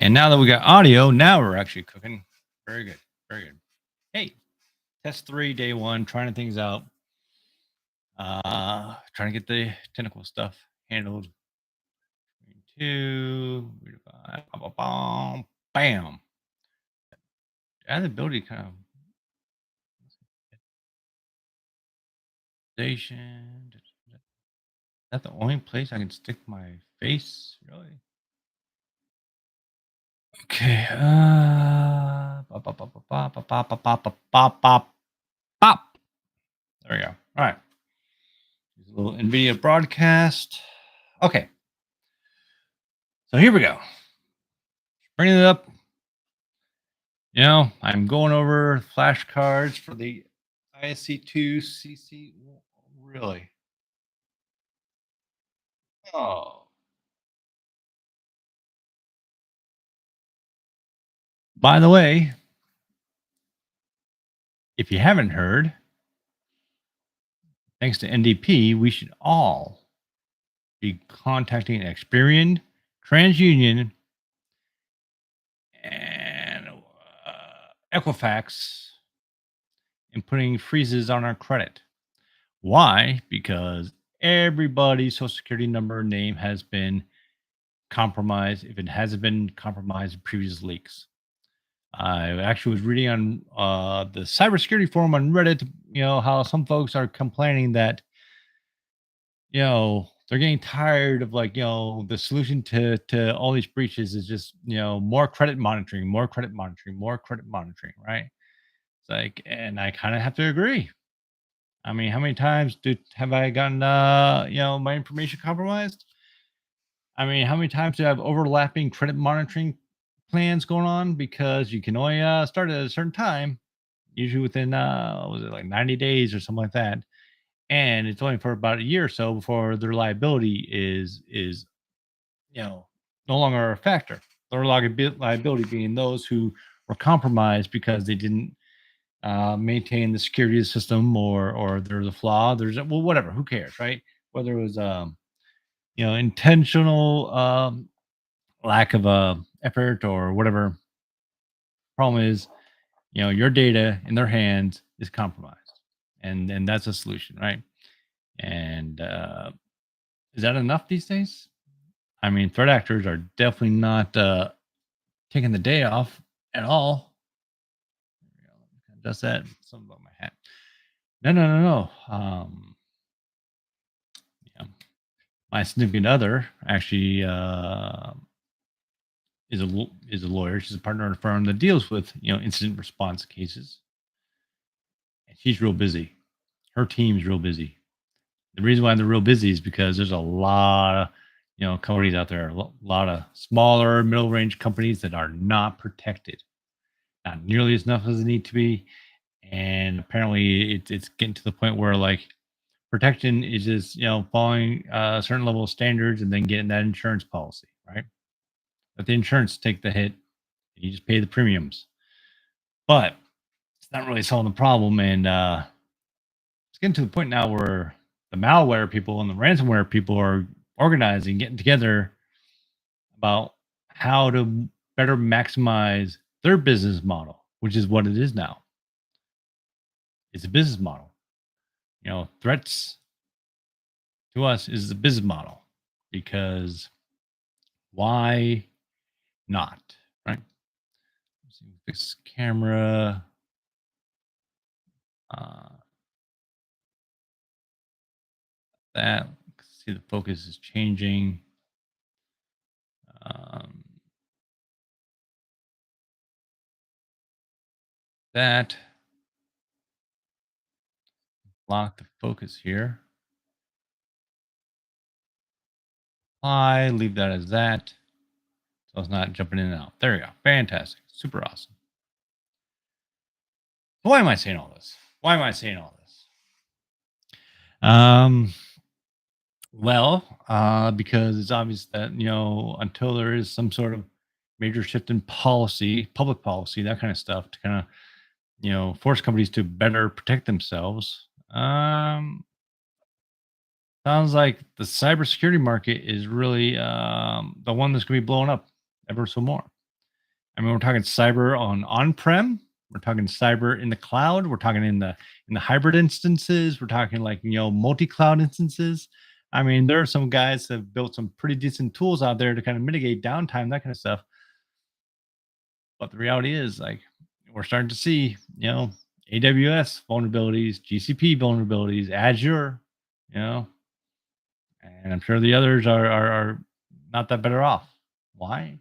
And now that we got audio, now we're actually cooking. Very good. Very good. Hey, test 3, day 1, trying things out. Trying to get the tentacle stuff handled. 2, bam. I have the ability to kind of station. Is that the only place I can stick my face? Really? Okay. Bop, bop, bop, bop, bop, bop, bop, bop, bop, bop, bop. There we go. All right. Here's a little NVIDIA broadcast. Okay. So here we go. Bringing it up. You know, I'm going over flashcards for the ISC2 CC. Really? Oh. By the way, if you haven't heard, thanks to NDP, we should all be contacting Experian, TransUnion, and Equifax and putting freezes on our credit. Why? Because everybody's social security number and name has been compromised if it hasn't been compromised in previous leaks. I actually was reading on the cybersecurity forum on Reddit, how some folks are complaining that, they're getting tired of the solution to all these breaches is just, more credit monitoring, more credit monitoring, more credit monitoring, right? It's like, and I kind of have to agree. I mean, how many times have I gotten, my information compromised? I mean, how many times do I have overlapping credit monitoring plans going on because you can only start at a certain time, usually within what was it, like 90 days or something like that, and it's only for about a year or so before their liability is no longer a factor. Their liability being those who were compromised because they didn't maintain the security of the system, or there's a flaw. There's whatever. Who cares, right? Whether it was intentional lack of effort or whatever. Problem is, your data in their hands is compromised, and that's a solution, right? And is that enough these days? I mean, threat actors are definitely not taking the day off at all. Just that. Something about my hat. No. Yeah, my significant other actually is a lawyer. She's a partner in a firm that deals with incident response cases, and she's real busy. Her team's real busy. The reason why they're real busy is because there's a lot of companies out there, a lot of smaller middle range companies that are not protected, not nearly as enough as they need to be, and apparently it's getting to the point where protection is just following a certain level of standards and then getting that insurance policy, right? Let the insurance take the hit, and you just pay the premiums. But it's not really solving the problem, and it's getting to the point now where the malware people and the ransomware people are organizing, getting together about how to better maximize their business model, which is what it is now. It's a business model. Threats to us is the business model, because why not, right? Let's see, fix camera. That, see, the focus is changing. That, lock the focus here. Apply, leave that as that, so it's not jumping in and out. There we go. Fantastic. Super awesome. Why am I saying all this? Well, because it's obvious that until there is some sort of major shift in policy, public policy, that kind of stuff, to kind of force companies to better protect themselves. Sounds like the cybersecurity market is really the one that's going to be blowing up ever so more. I mean, we're talking cyber on-prem. We're talking cyber in the cloud. We're talking in the hybrid instances. We're talking like multi-cloud instances. I mean, there are some guys that have built some pretty decent tools out there to kind of mitigate downtime, that kind of stuff. But the reality is, like, we're starting to see, AWS vulnerabilities, GCP vulnerabilities, Azure, you know, and I'm sure the others are not that better off. Why?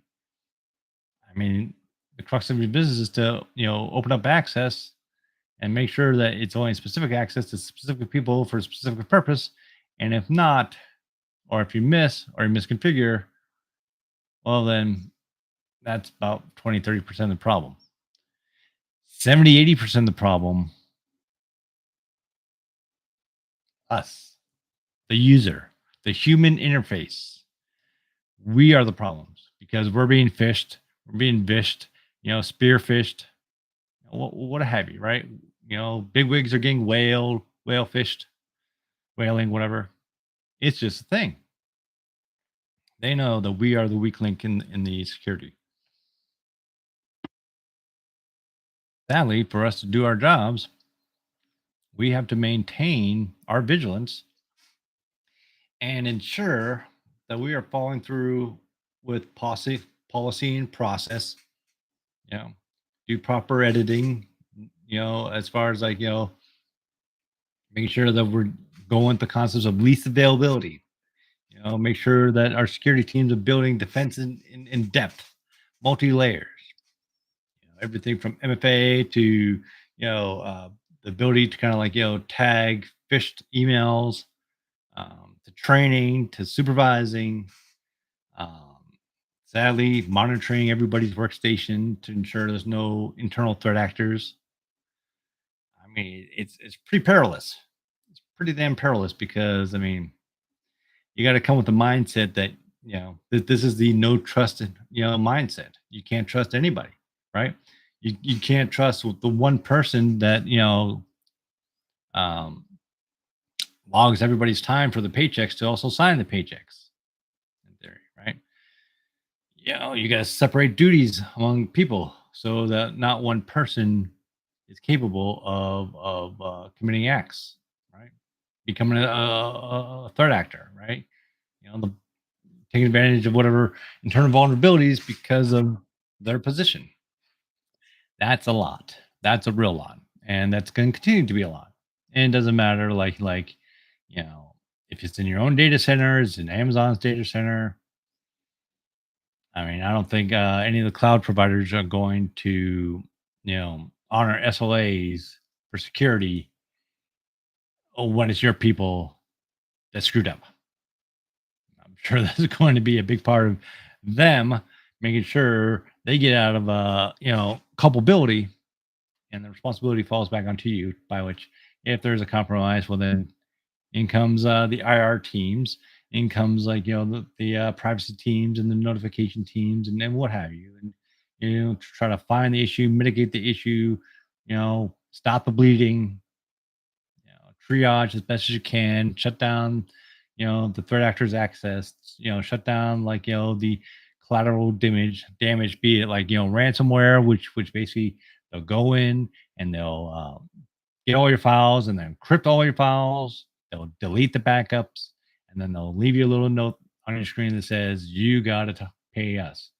I mean, the crux of your business is to, open up access and make sure that it's only specific access to specific people for a specific purpose. And if not, or if you miss or you misconfigure, well, then that's about 20, 30% of the problem. 70, 80% of the problem, us, the user, the human interface. We are the problems because we're being fished, we're being vished, spear fished, what have you, right? Big wigs are getting whale fished, whaling, whatever. It's just a thing. They know that we are the weak link in the security. Sadly, for us to do our jobs, we have to maintain our vigilance and ensure that we are following through with policy and process. You know, do proper editing. As far as like making sure that we're going with the concepts of least availability. Make sure that our security teams are building defense in depth, multi layers. Everything from MFA to the ability to kind of like tag phished emails, to training to supervising. Um, Sadly, monitoring everybody's workstation to ensure there's no internal threat actors. I mean, it's pretty perilous. It's pretty damn perilous because I mean, you got to come with the mindset that that this is the no trust mindset. You can't trust anybody, right? You can't trust the one person that um, logs everybody's time for the paychecks to also sign the paychecks. In theory, right? You got to separate duties among people so that not one person is capable of committing acts, right? Becoming a third actor, right? The taking advantage of whatever internal vulnerabilities because of their position. That's a lot. That's a real lot, and that's going to continue to be a lot. And it doesn't matter, like if it's in your own data center, it's in Amazon's data center. I mean, I don't think any of the cloud providers are going to honor SLAs for security when it's your people that screwed up. I'm sure that's going to be a big part of them making sure they get out of culpability, and the responsibility falls back onto you. By which, if there's a compromise, well then in comes the IR teams, in comes like the privacy teams and the notification teams and what have you, and to try to find the issue, mitigate the issue, stop the bleeding, triage as best as you can, shut down, the threat actors' access, shut down like the collateral damage, be it like ransomware, which basically they'll go in and they'll get all your files and then encrypt all your files. They'll delete the backups and then they'll leave you a little note on your screen that says you got to pay us.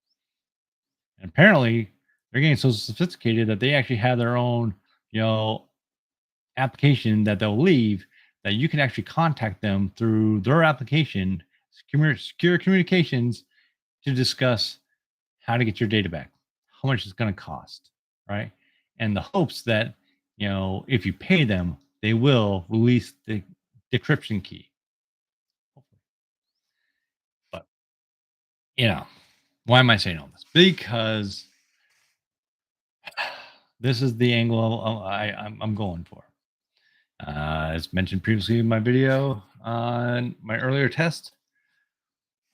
And apparently, they're getting so sophisticated that they actually have their own, application that they'll leave that you can actually contact them through their application, secure communications, to discuss how to get your data back, how much it's going to cost, right? And the hopes that, if you pay them, they will release the decryption key. But, why am I saying all this? Because this is the angle I'm going for. As mentioned previously in my video on my earlier test,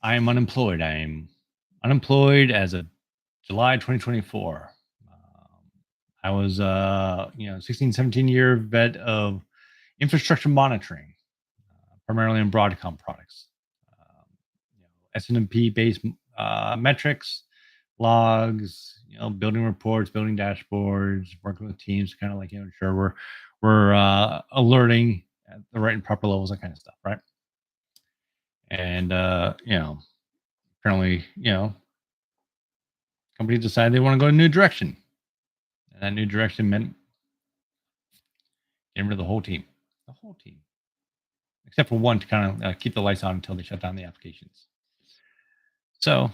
I am unemployed. I am unemployed as of July 2024. I was 16, 17-year vet of infrastructure monitoring, primarily in Broadcom products. S&MP based metrics, logs, building reports, building dashboards, working with teams, kind of like ensure we're alerting at the right and proper levels, that kind of stuff, right? And apparently, companies decided they want to go a new direction, and that new direction meant getting rid of the whole team, except for one to kind of keep the lights on until they shut down the applications. So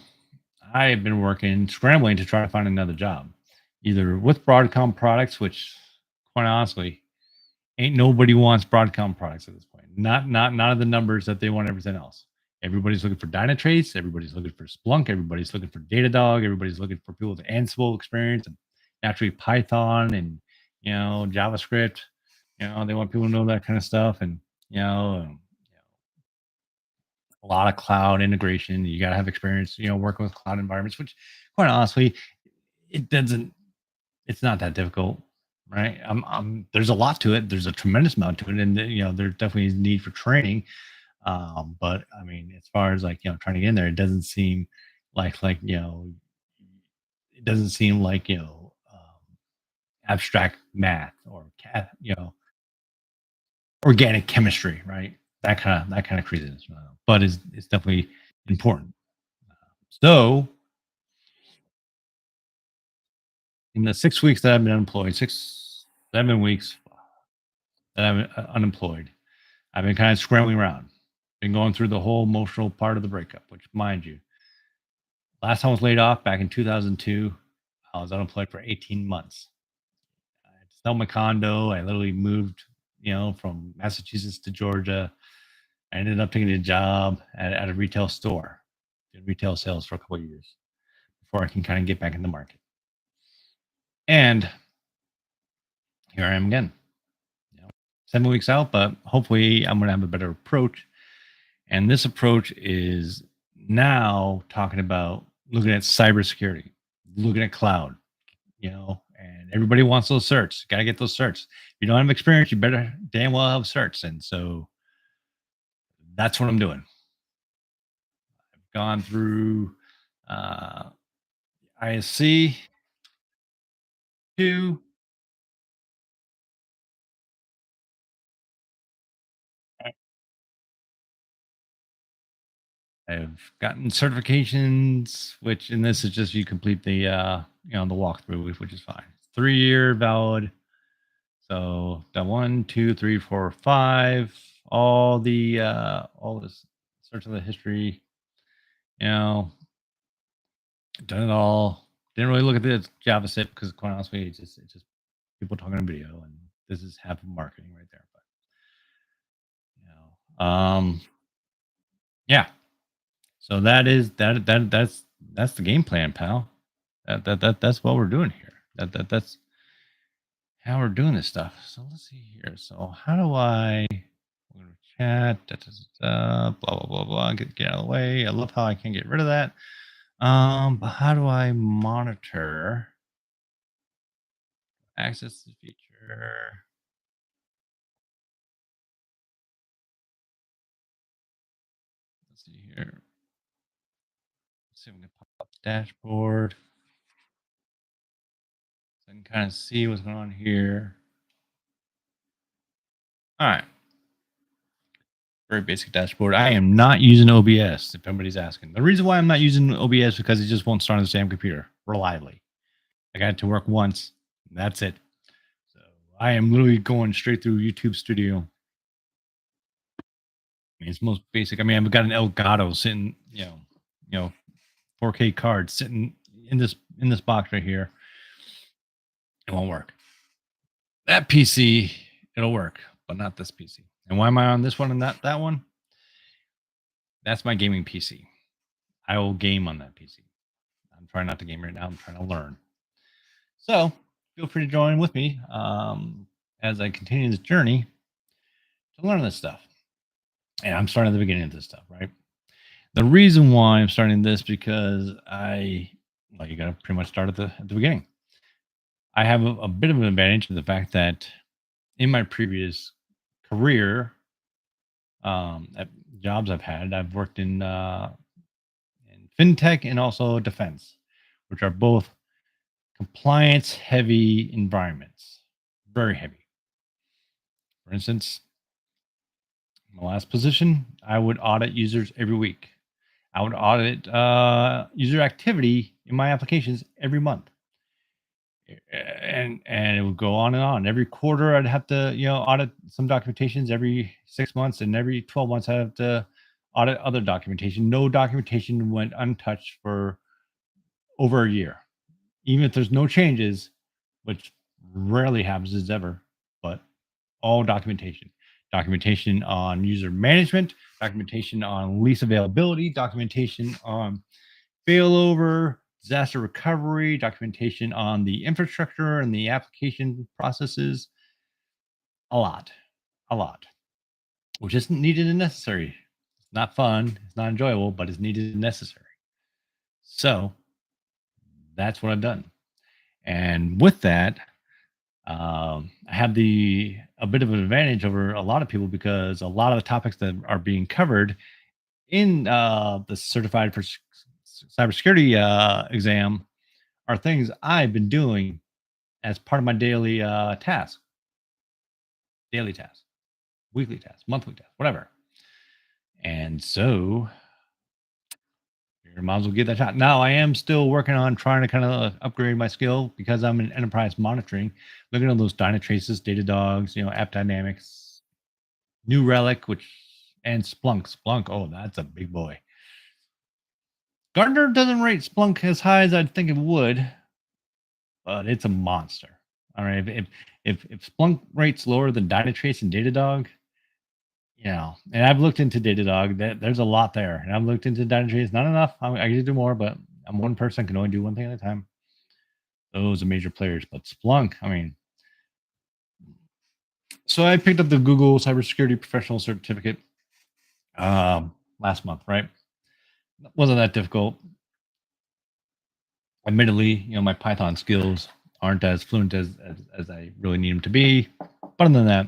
I've been working, scrambling to try to find another job, either with Broadcom products, which, quite honestly, ain't nobody wants Broadcom products at this point. Not of the numbers that they want everything else. Everybody's looking for Dynatrace. Everybody's looking for Splunk. Everybody's looking for Datadog. Everybody's looking for people with Ansible experience and naturally Python and JavaScript. They want people to know that kind of stuff, and a lot of cloud integration. You got to have experience, working with cloud environments, which, quite honestly, it doesn't. It's not that difficult, right? There's a lot to it. There's a tremendous amount to it, and there definitely is need for training. But I mean, as far as like trying to get in there, it doesn't seem like it doesn't seem like abstract math or organic chemistry, right? That kind of craziness, but it's definitely important. So in the 6 weeks that I've been unemployed, 6, 7 weeks that I'm unemployed, I've been kind of scrambling around. Been going through the whole emotional part of the breakup, which, mind you, last time I was laid off back in 2002, I was unemployed for 18 months. I had to sell my condo. I literally moved, from Massachusetts to Georgia. I ended up taking a job at a retail store, did retail sales for a couple of years before I can kind of get back in the market. And here I am again, you know, 7 weeks out, but hopefully I'm going to have a better approach. And this approach is now talking about looking at cybersecurity, looking at cloud, and everybody wants those certs. Got to get those certs. If you don't have experience, you better damn well have certs. And so that's what I'm doing. I've gone through ISC 2. I've gotten certifications, which in this is just you complete the walkthrough, which is fine. 3 year valid. So done 1, 2, 3, 4, 5. All this search of the history, you know, done it all. Didn't really look at the JavaScript because quite honestly, it's just people talking on video, and this is half of marketing right there. But yeah. So that's the game plan, pal. That's what we're doing here. That's how we're doing this stuff. So let's see here. So how do I we're gonna chat? Blah blah blah blah. Get out of the way. I love how I can get rid of that. But how do I monitor access to the feature? Let's see here. Let's see if we can pop up the dashboard. So I can kind of see what's going on here. All right. Very basic dashboard. I am not using OBS, if anybody's asking. The reason why I'm not using OBS is because it just won't start on the same computer reliably. I got it to work once. And that's it. So I am literally going straight through YouTube Studio. I mean, it's most basic. I mean, I've got an Elgato sitting, 4K card sitting in this box right here. It won't work. That PC, it'll work, but not this PC. And why am I on this one and not that one? That's my gaming PC. I will game on that PC. I'm trying not to game right now. I'm trying to learn. So feel free to join with me as I continue this journey to learn this stuff. And I'm starting at the beginning of this stuff, right? The reason why I'm starting this because you got to pretty much start at the beginning. I have a bit of an advantage in the fact that in my previous career, at jobs I've had, I've worked in fintech and also defense, which are both compliance heavy environments, very heavy. For instance, my last position, I would audit users every week. I would audit user activity in my applications every month. And it would go on and on. Every quarter, I'd have to audit some documentations. Every 6 months and every 12 months, I have to audit other documentation. No documentation went untouched for over a year, even if there's no changes, which rarely happens as ever. But all documentation on user management, documentation on lease availability, documentation on failover, disaster recovery, documentation on the infrastructure and the application processes. A lot, a lot, which isn't needed and necessary. It's not fun, it's not enjoyable, but it's needed and necessary. So that's what I've done. And with that, I have a bit of an advantage over a lot of people because a lot of the topics that are being covered in the certified for cybersecurity exam are things I've been doing as part of my daily daily task, weekly task, monthly task, whatever. And so you might as well give that shot. Now I am still working on trying to kind of upgrade my skill because I'm in enterprise monitoring, looking at those Dynatraces, Datadogs, App Dynamics, New Relic, and Splunk. Splunk, oh, that's a big boy. Gartner doesn't rate Splunk as high as I'd think it would, but it's a monster. All right, if Splunk rates lower than Dynatrace and Datadog, and I've looked into Datadog. There's a lot there, and I've looked into Dynatrace. Not enough. I can do more, but I'm one person, can only do one thing at a time. Those are major players, but Splunk, I mean. So I picked up the Google Cybersecurity Professional Certificate last month, right? Wasn't that difficult. Admittedly, my Python skills aren't as fluent as I really need them to be. But other than that,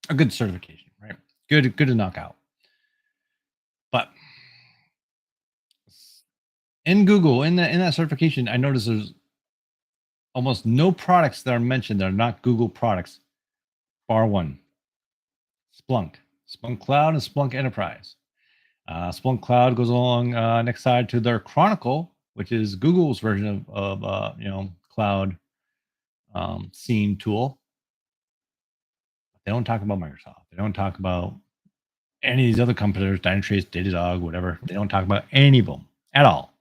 a good certification, right? Good to knock out. But in Google, in that certification, I noticed there's almost no products that are mentioned that are not Google products, bar one. Splunk Cloud, and Splunk Enterprise. Splunk Cloud goes along next side to their Chronicle, which is Google's version of cloud SIEM tool. They don't talk about Microsoft. They don't talk about any of these other competitors, Dynatrace, Datadog, whatever. They don't talk about any of them at all.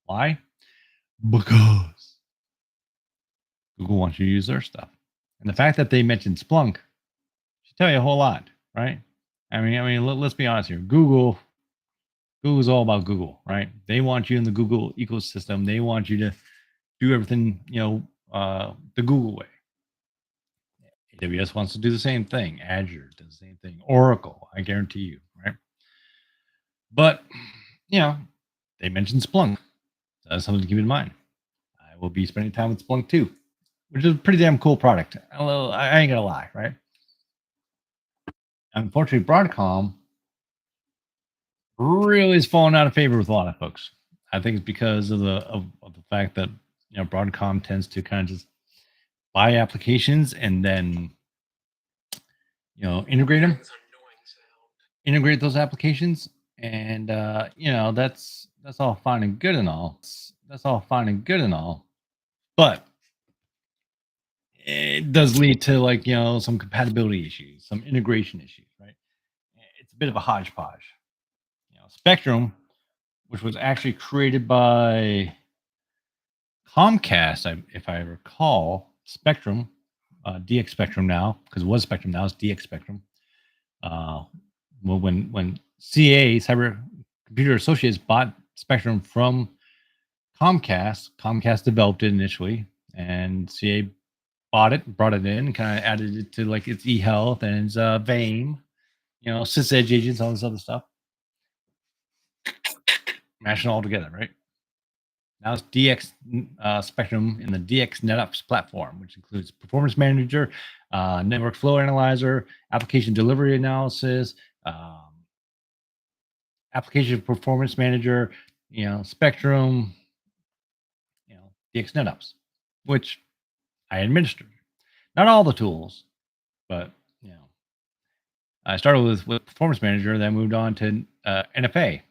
Why? Because Google wants you to use their stuff. And the fact that they mentioned Splunk should tell you a whole lot, right? I mean, let's be honest here. Google's all about Google, right? They want you in the Google ecosystem. They want you to do everything, the Google way. AWS wants to do the same thing. Azure does the same thing. Oracle, I guarantee you, right? But, they mentioned Splunk. So that's something to keep in mind. I will be spending time with Splunk too, which is a pretty damn cool product. Although I ain't gonna lie, right? Unfortunately, Broadcom really is falling out of favor with a lot of folks. I think it's because of the fact that Broadcom tends to kind of just buy applications and then integrate those applications, and that's all fine and good and all. But it does lead to some compatibility issues, some integration issues, right? It's a bit of a hodgepodge. Spectrum, which was actually created by Comcast, if I recall, Spectrum, DX Spectrum now, because it was Spectrum, now it's DX Spectrum. Well, when CA, Cyber Computer Associates, bought Spectrum from Comcast developed it initially, and CA bought it, brought it in, kind of added it to its eHealth and its VAME, sysedge agents, all this other stuff. Mashing it all together, right? Now it's DX Spectrum in the DX NetOps platform, which includes Performance Manager, Network Flow Analyzer, Application Delivery Analysis, Application Performance Manager, Spectrum, DX NetOps, which I administered. Not all the tools, but you know, I started with Performance Manager, then moved on to NFA.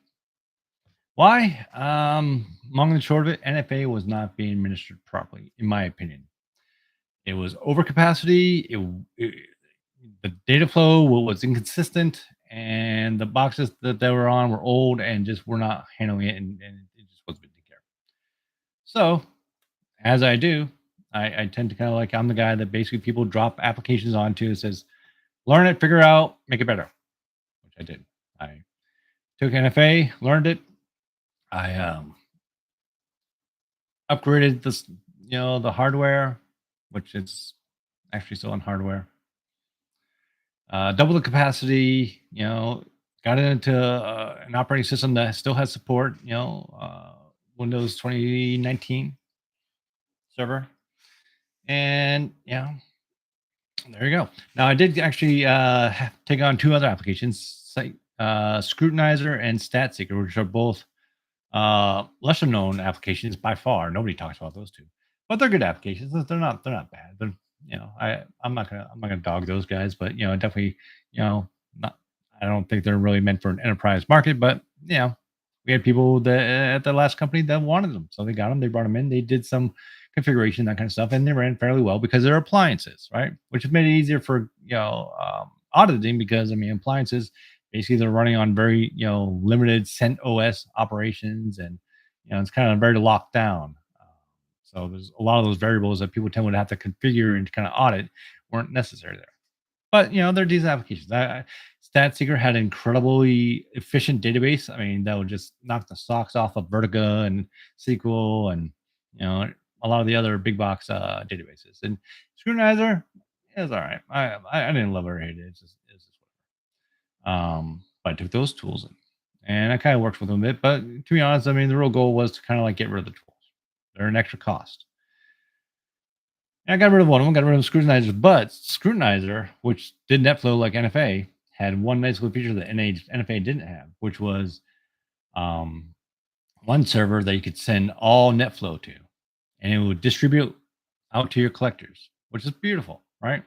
Why? Long and short of it, NFA was not being administered properly, in my opinion. It was overcapacity. The data flow was inconsistent, and the boxes that they were on were old and just were not handling it, and it just wasn't being taken care of. So, as I do, I tend to kind of like I'm the guy that basically people drop applications onto. It says, learn it, figure it out, make it better, which I did. I took NFA, learned it. I upgraded this, the hardware, which is actually still on hardware. Double the capacity, got it into an operating system that still has support, Windows 2019 server. And there you go. Now I did actually take on two other applications, Scrutinizer and StatSeeker, which are both lesser known applications by far. Nobody talks about those two, but they're good applications. They're not bad. They're I'm not gonna dog those guys, but definitely not. I don't think they're really meant for an enterprise market, but we had people that at the last company that wanted them, so they got them. They brought them in. They did some configuration, that kind of stuff, and they ran fairly well because they're appliances, right? Which has made it easier for auditing because appliances basically they're running on very limited CentOS operations, and it's kind of very locked down. So there's a lot of those variables that people tend to have to configure and kind of audit weren't necessary there. But they're decent applications. StatSeeker had an incredibly efficient database. That would just knock the socks off of Vertica and SQL and a lot of the other big box databases. And Scrutinizer is all right. I didn't love it or hate it. It's just whatever. But I took those tools in, and I kind of worked with them a bit. But to be honest, the real goal was to kind of like get rid of the tools. They're an extra cost. And I got rid of one of them, got rid of Scrutinizer, but Scrutinizer, which did NetFlow like NFA, had one nice little feature that NFA didn't have, which was one server that you could send all NetFlow to, and it would distribute out to your collectors, which is beautiful, right?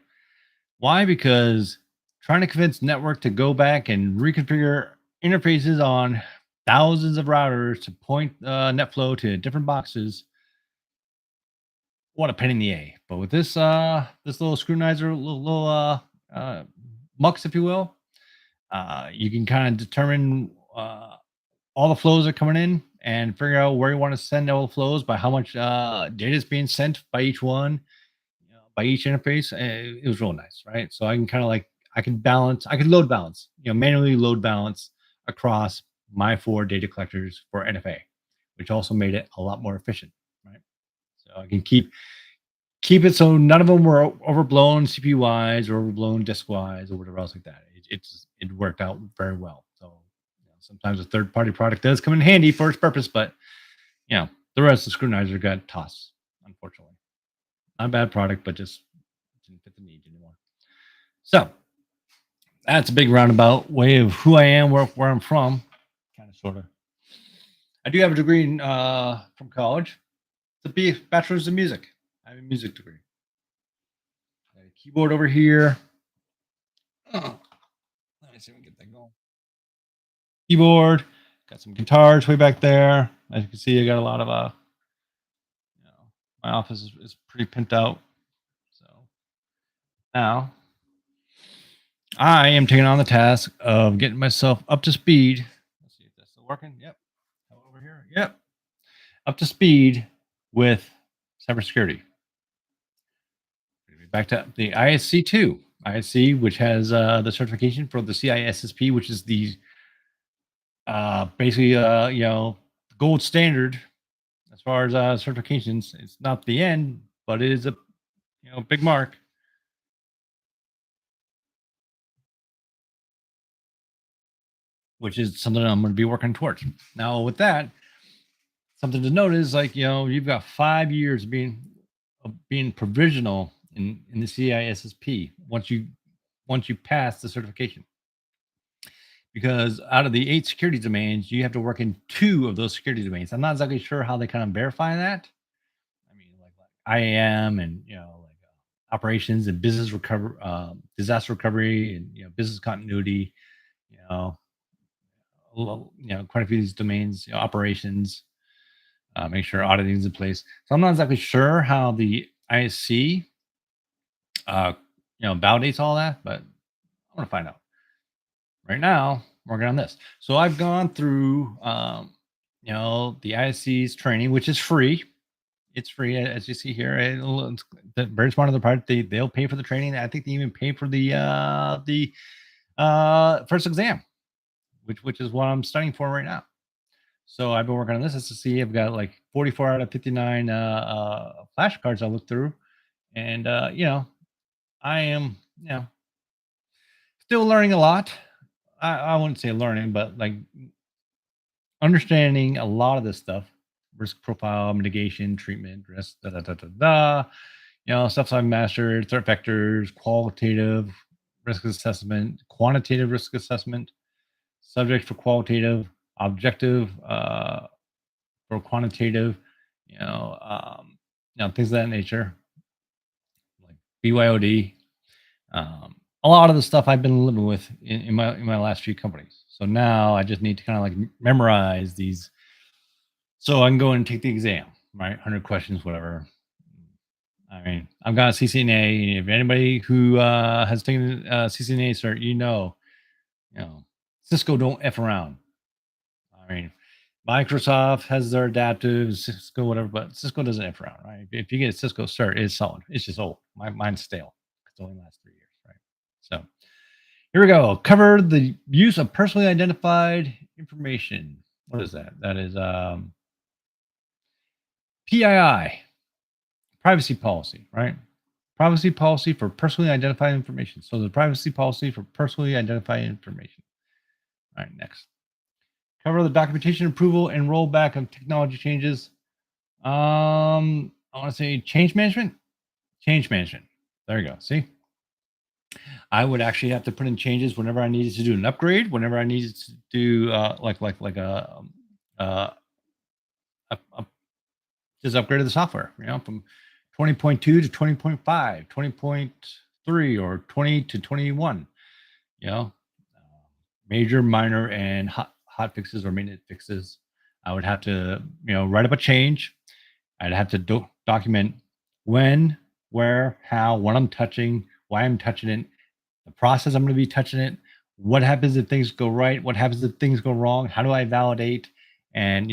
Why? Because trying to convince network to go back and reconfigure interfaces on thousands of routers to point NetFlow to different boxes, what a pain in the A. But with this little Scrutinizer, little mux, if you will, you can kind of determine all the flows that are coming in and figure out where you want to send all the flows by how much data is being sent by each one, by each interface. And it was real nice, right? So I can kind of like I can load balance, manually load balance across my 4 data collectors for NFA, which also made it a lot more efficient, right? So I can keep it so none of them were overblown CPU wise or overblown disk wise or whatever else like that. It worked out very well. So sometimes a third party product does come in handy for its purpose, but the rest of the Scrutinizer got tossed, unfortunately. Not a bad product, but just didn't fit the needs anymore. So that's a big roundabout way of who I am, where I'm from, kind of sort of. I do have a degree from college. It's a bachelor's in music. I have a music degree. I got a keyboard over here. Oh, let me see if we can get that going. Keyboard. Got some guitars way back there. As you can see, I got a lot of my office is pretty pimped out. So now I am taking on the task of getting myself up to speed. Let's see if that's still working. Yep. Over here. Yep. Up to speed with cybersecurity. Back to the ISC2. ISC, which has the certification for the CISSP, which is the basically gold standard as far as certifications. It's not the end, but it is a big mark. Which is something I'm going to be working towards. Now, with that, something to note is you've got 5 years being provisional in the CISSP once you pass the certification. Because out of the 8 security domains, you have to work in 2 of those security domains. I'm not exactly sure how they kind of verify that. IAM and like operations and business recovery, disaster recovery, and business continuity. You know, quite a few of these domains, operations. Make sure auditing is in place. So I'm not exactly sure how the ISC uh, validates all that, but I want to find out. Right now, I'm working on this. So I've gone through, the ISC's training, which is free. It's free, as you see here. The very smart of the part, they'll pay for the training. I think they even pay for the first exam, which is what I'm studying for right now. So I've been working on this. As to see, I've got like 44 out of 59 flashcards I looked through, and I am still learning a lot. I wouldn't say learning, but like understanding a lot of this stuff, risk profile, mitigation, treatment, risk, da da da da da. Stuff I've mastered, threat vectors, qualitative risk assessment, quantitative risk assessment, subject for qualitative, objective for quantitative, things of that nature, like BYOD. A lot of the stuff I've been living with in my last few companies. So now I just need to kind of like memorize these, so I can go and take the exam. Right, 100 questions, whatever. I mean, I've got a CCNA. If anybody who has taken CCNA cert, you know, Cisco don't f around. I mean, Microsoft has their adaptive, Cisco, whatever, but Cisco doesn't f around, right? If you get a Cisco cert, it's solid. It's just old. Mine's stale. It's only lasts 3 years, right? So here we go. Cover the use of personally identified information. What is that? That is PII, privacy policy, right? Privacy policy for personally identified information. So the privacy policy for personally identified information. All right, next. Cover the documentation approval and rollback of technology changes. I want to say change management. Change management. There you go. See, I would actually have to put in changes whenever I needed to do an upgrade, whenever I needed to do like a just upgrade of the software, from 20.2 to 20.5, 20.3, or 20 to 21. You know, major, minor, and hot fixes or maintenance fixes. I would have to write up a change. I'd have to document when, where, how, what I'm touching, why I'm touching it, the process I'm going to be touching it, what happens if things go right, what happens if things go wrong, how do I validate, and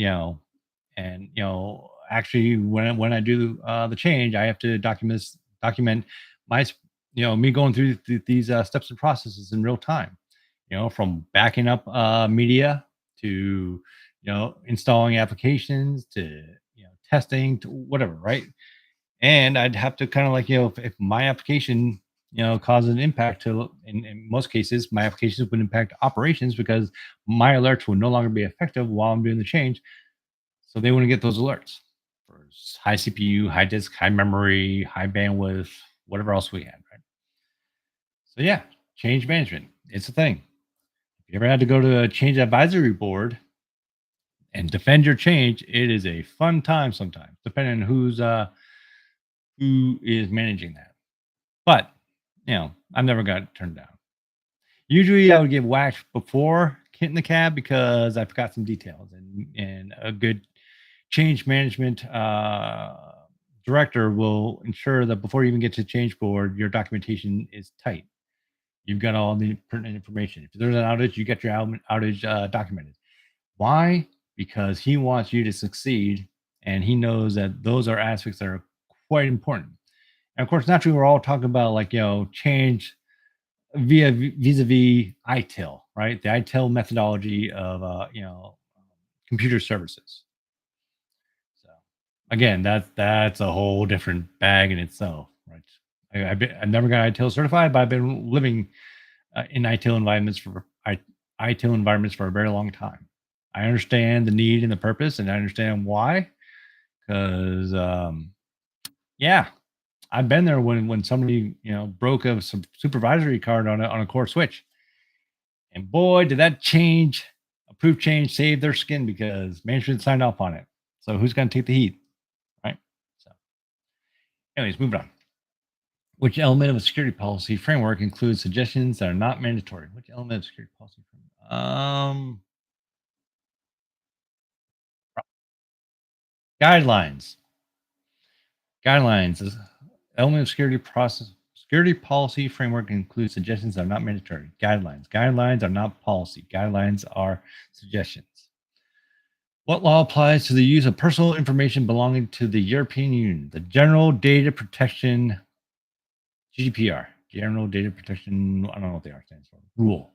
actually when I do the change, I have to document my me going through these steps and processes in real time. From backing up media to installing applications to testing to whatever, right? And I'd have to kind of like if my application causes an impact to, in most cases my applications would impact operations because my alerts will no longer be effective while I'm doing the change, so they wouldn't get those alerts for high CPU, high disk, high memory, high bandwidth, whatever else we had, right? So yeah, change management, it's a thing. If you ever had to go to a change advisory board and defend your change, it is a fun time sometimes, depending on who is managing that. But I've never got it turned down. Usually, I would get whacked before hitting the cab because I forgot some details, and a good change management director will ensure that before you even get to change board, your documentation is tight. You've got all the pertinent information. If there's an outage, you get your outage documented. Why? Because he wants you to succeed, and he knows that those are aspects that are quite important. And of course, naturally, we're all talking about like change vis-a-vis ITIL, right? The ITIL methodology of computer services. So again, that's a whole different bag in itself, right? I've never got ITIL certified, but I've been living in ITIL environments for a very long time. I understand the need and the purpose, and I understand why. Because yeah, I've been there when somebody broke a supervisory card on a core switch, and boy, did that approved change save their skin because management signed off on it. So who's going to take the heat, right? So Anyways, moving on. Which element of a security policy framework includes suggestions that are not mandatory? Which element of security policy framework? Guidelines. Guidelines. Element of security policy framework includes suggestions that are not mandatory. Guidelines. Guidelines are not policy. Guidelines are suggestions. What law applies to the use of personal information belonging to the European Union? The General Data Protection GDPR. General Data Protection, I don't know what the R stands for. Rule.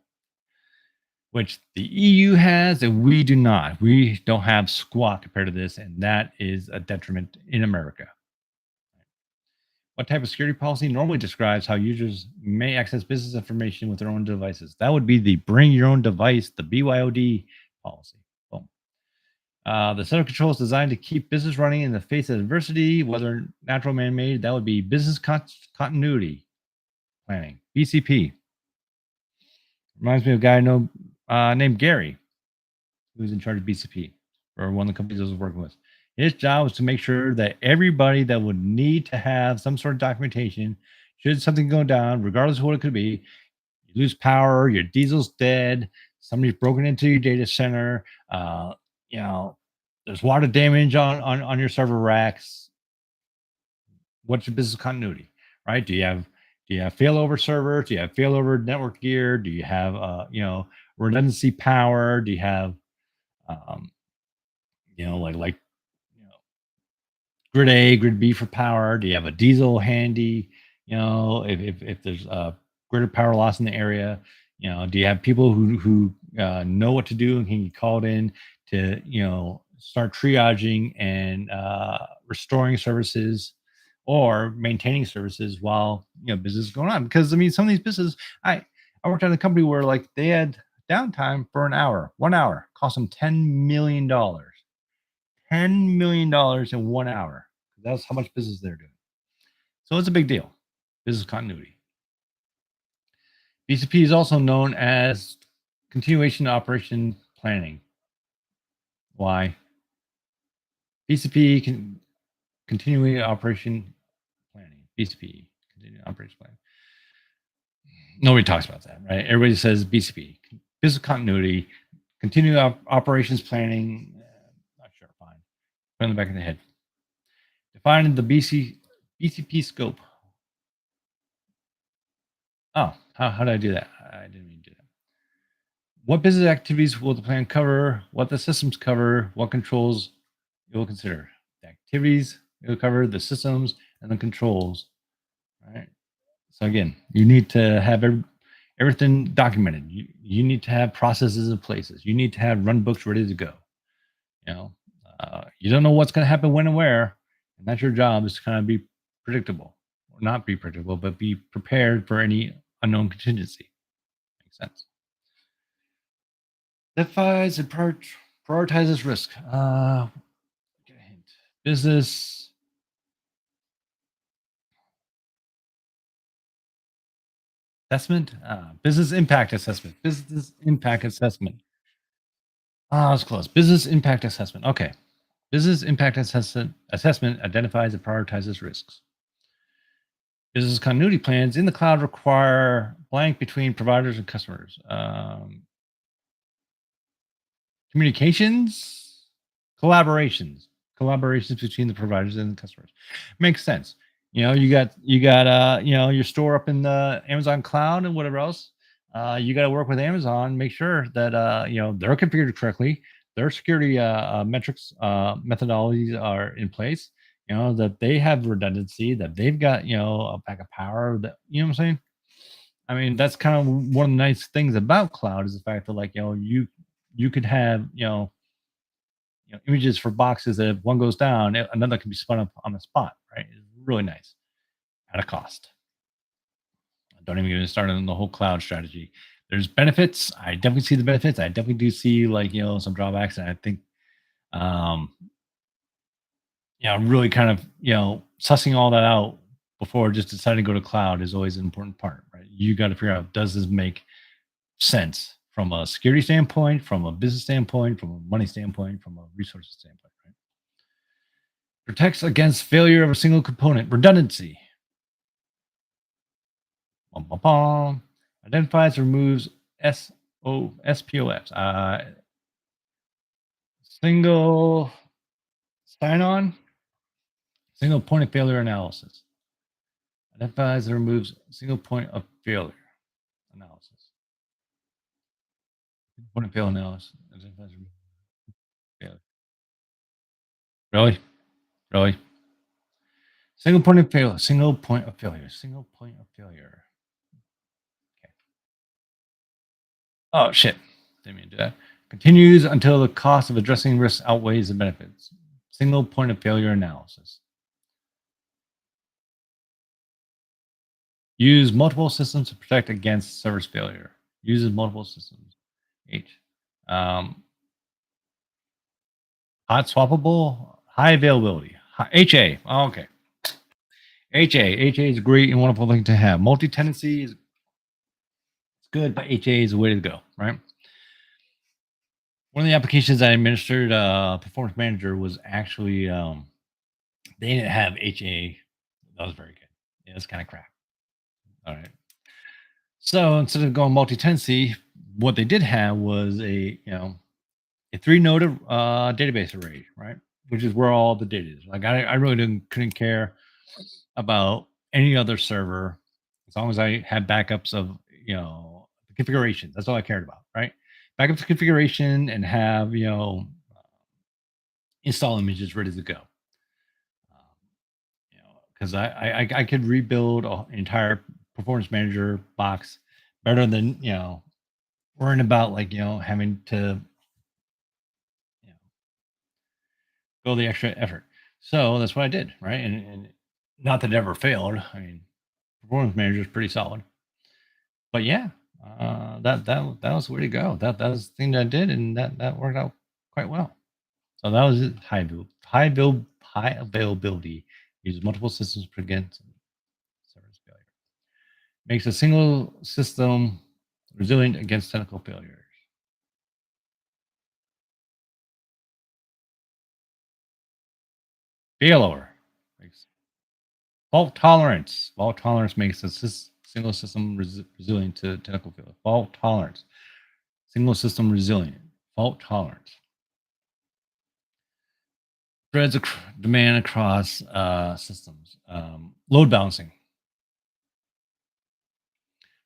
Which the EU has and we do not. We don't have squat compared to this, and that is a detriment in America. What type of security policy normally describes how users may access business information with their own devices? That would be the bring your own device, the BYOD policy. Boom. The set of controls designed to keep business running in the face of adversity, whether natural or man-made, that would be business continuity planning, BCP. Reminds me of a guy named Gary, who's in charge of BCP for one of the companies I was working with. His job was to make sure that everybody that would need to have some sort of documentation, should something go down, regardless of what it could be, you lose power, your diesel's dead, somebody's broken into your data center, you know, there's water damage on your server racks. What's your business continuity, right? Do you have failover servers? Do you have failover network gear? Do you have redundancy power? Do you have um, like grid A, grid B for power? Do you have a diesel handy? If there's a grid power loss in the area, do you have people who know what to do and can get called in to start triaging and restoring services or maintaining services while business is going on? Because I mean, some of these businesses, I worked at a company where like they had downtime for an hour, 1 hour, cost them $10 million. $10 million in 1 hour. That's how much business they're doing. So it's a big deal. Business continuity. BCP is also known as continuation operation planning. Why? BCP can continuing operation planning. BCP, continuing operation planning. Nobody talks about that, right? Everybody says BCP, business continuity, continuing operations planning. Not sure, fine. Put in the back of the head. Defining the BCP scope. Oh, how did I do that? I didn't mean to do that. What business activities will the plan cover? What the systems cover? What controls it will consider? The activities it will cover, the systems, and the controls. All right. So again, you need to have everything documented. You need to have processes in places. You need to have run books ready to go. You don't know what's going to happen when and where, and that's your job is to kind of be predictable, or not be predictable, but be prepared for any unknown contingency. Makes sense. Identifies and prioritizes risk. Get a hint. Business assessment. Business impact assessment. Business impact assessment. Ah, that's close. Business impact assessment. Okay. Business impact assessment identifies and prioritizes risks. Business continuity plans in the cloud require blank between providers and customers. Communications, collaborations between the providers and the customers. Makes sense. You got your store up in the Amazon cloud and whatever else. You got to work with Amazon, make sure that they're configured correctly, their security metrics methodologies are in place. That they have redundancy, that they've got a backup power. That what I'm saying. I mean, that's kind of one of the nice things about cloud is the fact that you could have images for boxes that if one goes down, another can be spun up on the spot. Right? It's really nice at a cost. Don't even get me started on the whole cloud strategy. There's benefits. I definitely see the benefits. I definitely do see some drawbacks, and I think really kind of sussing all that out before just deciding to go to cloud is always an important part. Right? You got to figure out, does this make sense from a security standpoint, from a business standpoint, from a money standpoint, from a resources standpoint, right? Protects against failure of a single component. Redundancy. Bum, bum, bum. Identifies and removes SPOFs. Single sign-on. Single point of failure analysis. Identifies and removes single point of failure analysis. Point of failure analysis. Identifies and removes failure. Really? Really? Single point of failure. Single point of failure. Single point of failure. Okay. Oh shit! Didn't mean to do that. Continues until the cost of addressing risks outweighs the benefits. Single point of failure analysis. Use multiple systems to protect against service failure. Uses multiple systems. H. Hot swappable, high availability. HA. Oh, okay. HA is a great and wonderful thing to have. Multi-tenancy is good, but HA is the way to go, right? One of the applications I administered, Performance Manager, was actually they didn't have HA. That was very good. Yeah, it's kind of crap. All right. So instead of going multi-tenancy, what they did have was a 3-node database array, right? Which is where all the data is. Like I really couldn't care about any other server as long as I had backups of the configurations. That's all I cared about, right? Backup to configuration and have install images ready to go. Because I could rebuild an entire Performance Manager box better than worrying about having to go the extra effort. So that's what I did, right? And not that it ever failed. I mean, Performance Manager is pretty solid. But yeah, that was the way to go. That was the thing that I did, and that worked out quite well. So that was it. High availability. Uses multiple systems to prevent service failure. Makes a single system resilient against technical failures. Failover. Makes fault tolerance. Fault tolerance makes a single system resilient to technical failure. Fault tolerance. Single system resilient. Fault tolerance. Spreads demand across systems. Load balancing.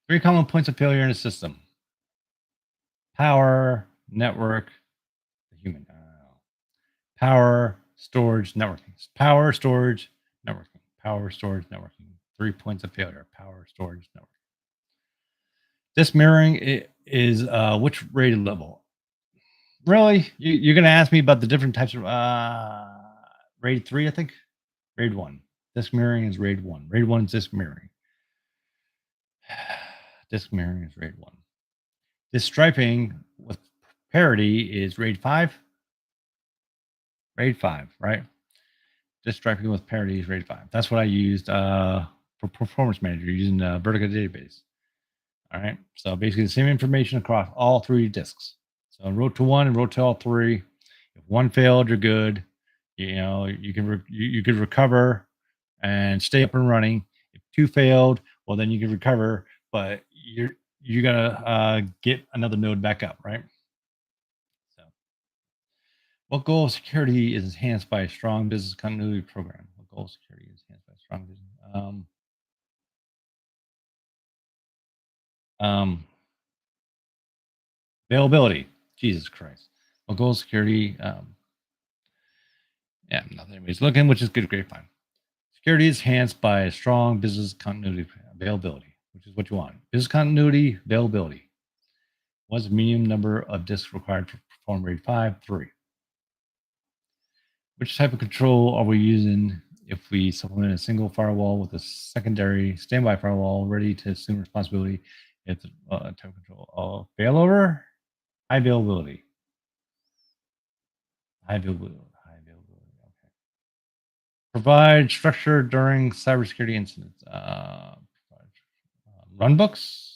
3 common points of failure in a system: power, network, the human. Power, storage, networking. Power, storage, networking. Power, storage, networking. 3 points of failure: power, storage, networking. This mirroring is which rated level? Really? You're going to ask me about the different types of rated 3, I think? Raid 1. Disk mirroring is raid 1. Raid 1 is disk mirroring. Disk mirroring is raid 1. Disk striping with parity is raid 5. Raid 5, right? Disk striping with parity is raid 5. That's what I used for Performance Manager using the Vertica database. All right. So basically the same information across all 3 disks. So wrote to 1 and wrote to all 3. If 1 failed, you're good. You could recover and stay up and running. If 2 failed, well then you can recover, but you gotta get another node back up, right? So, what goal of security is enhanced by a strong business continuity program? What goal of security is enhanced by a strong business? Availability. Jesus Christ. What goal of security? Yeah, nothing anybody's looking, which is good, great, fine. Security is enhanced by a strong business continuity availability, which is what you want. Business continuity availability. What's the minimum number of disks required to perform RAID 5? 3. Which type of control are we using if we supplement a single firewall with a secondary standby firewall ready to assume responsibility if the type of control? Failover? High availability. High availability. High availability. Okay. Provide structure during cybersecurity incidents. Runbooks.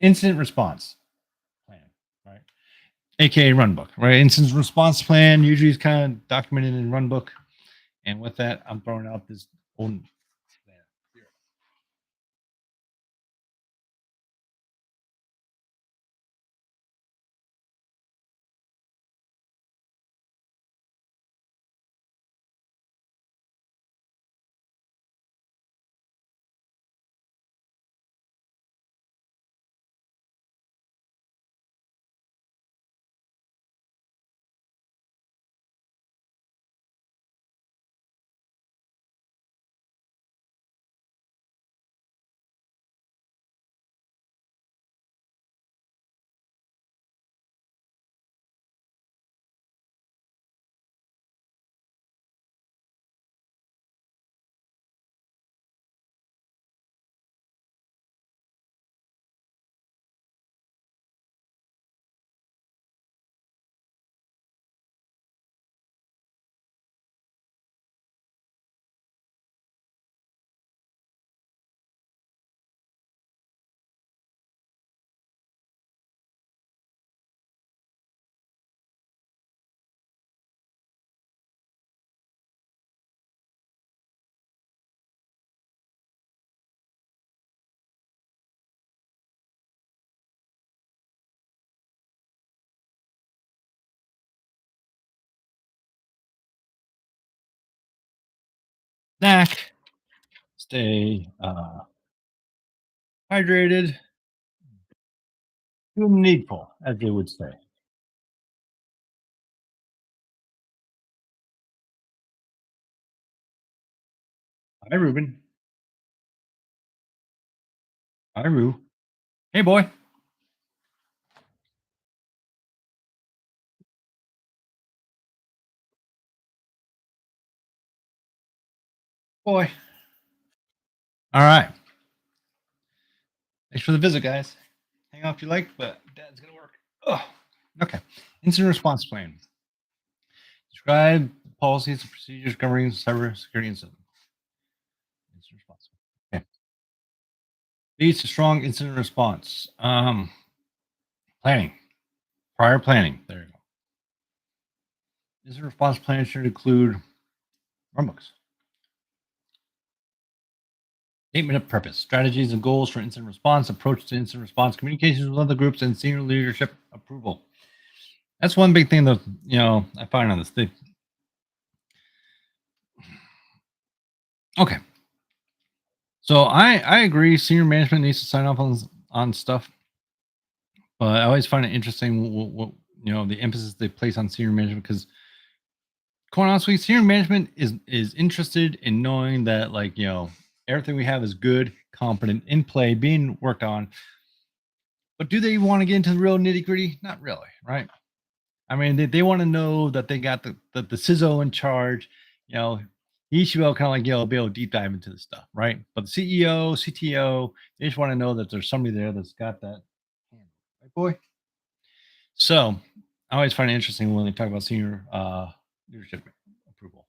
Incident response plan. Right. aka runbook, right? Incident response plan usually is kind of documented in runbook. And with that, I'm throwing out this old plan. Snack, stay hydrated, do the needful, as they would say. Hi, Ruben. Hi, Rue. Hey, boy. Boy. All right. Thanks for the visit, guys. Hang out if you like, but Dad's going to work. Ugh. Okay. Incident response plan. Describe policies and procedures governing cybersecurity incident. Incident response. Okay. Leads to strong incident response. Planning. Prior planning. There you go. Incident response plan should include runbooks. Statement of purpose, strategies and goals for incident response, approach to incident response, communications with other groups, and senior leadership approval. That's one big thing that I find on this thing. Okay, so I agree. Senior management needs to sign off on stuff, but I always find it interesting what the emphasis they place on senior management because, quite honestly, senior management is interested in knowing that everything we have is good, competent, in play, being worked on. But do they want to get into the real nitty gritty? Not really, right? I mean, they want to know that they got the CISO in charge. You know, he should be able be able to deep dive into the stuff, right? But the CEO, CTO, they just want to know that there's somebody there that's got that, right, boy. So I always find it interesting when they talk about senior leadership approval.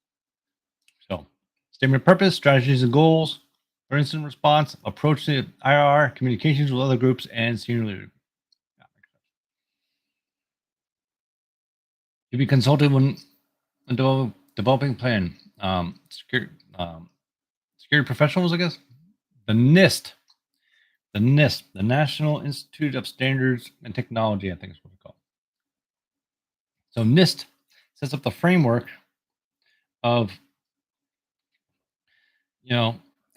So, statement of purpose, strategies and goals, for incident response, approach to IR, communications with other groups, and senior leadership. To be consulted when developing plan. Security professionals, I guess. The NIST, the National Institute of Standards and Technology, I think is what it's called. So NIST sets up the framework of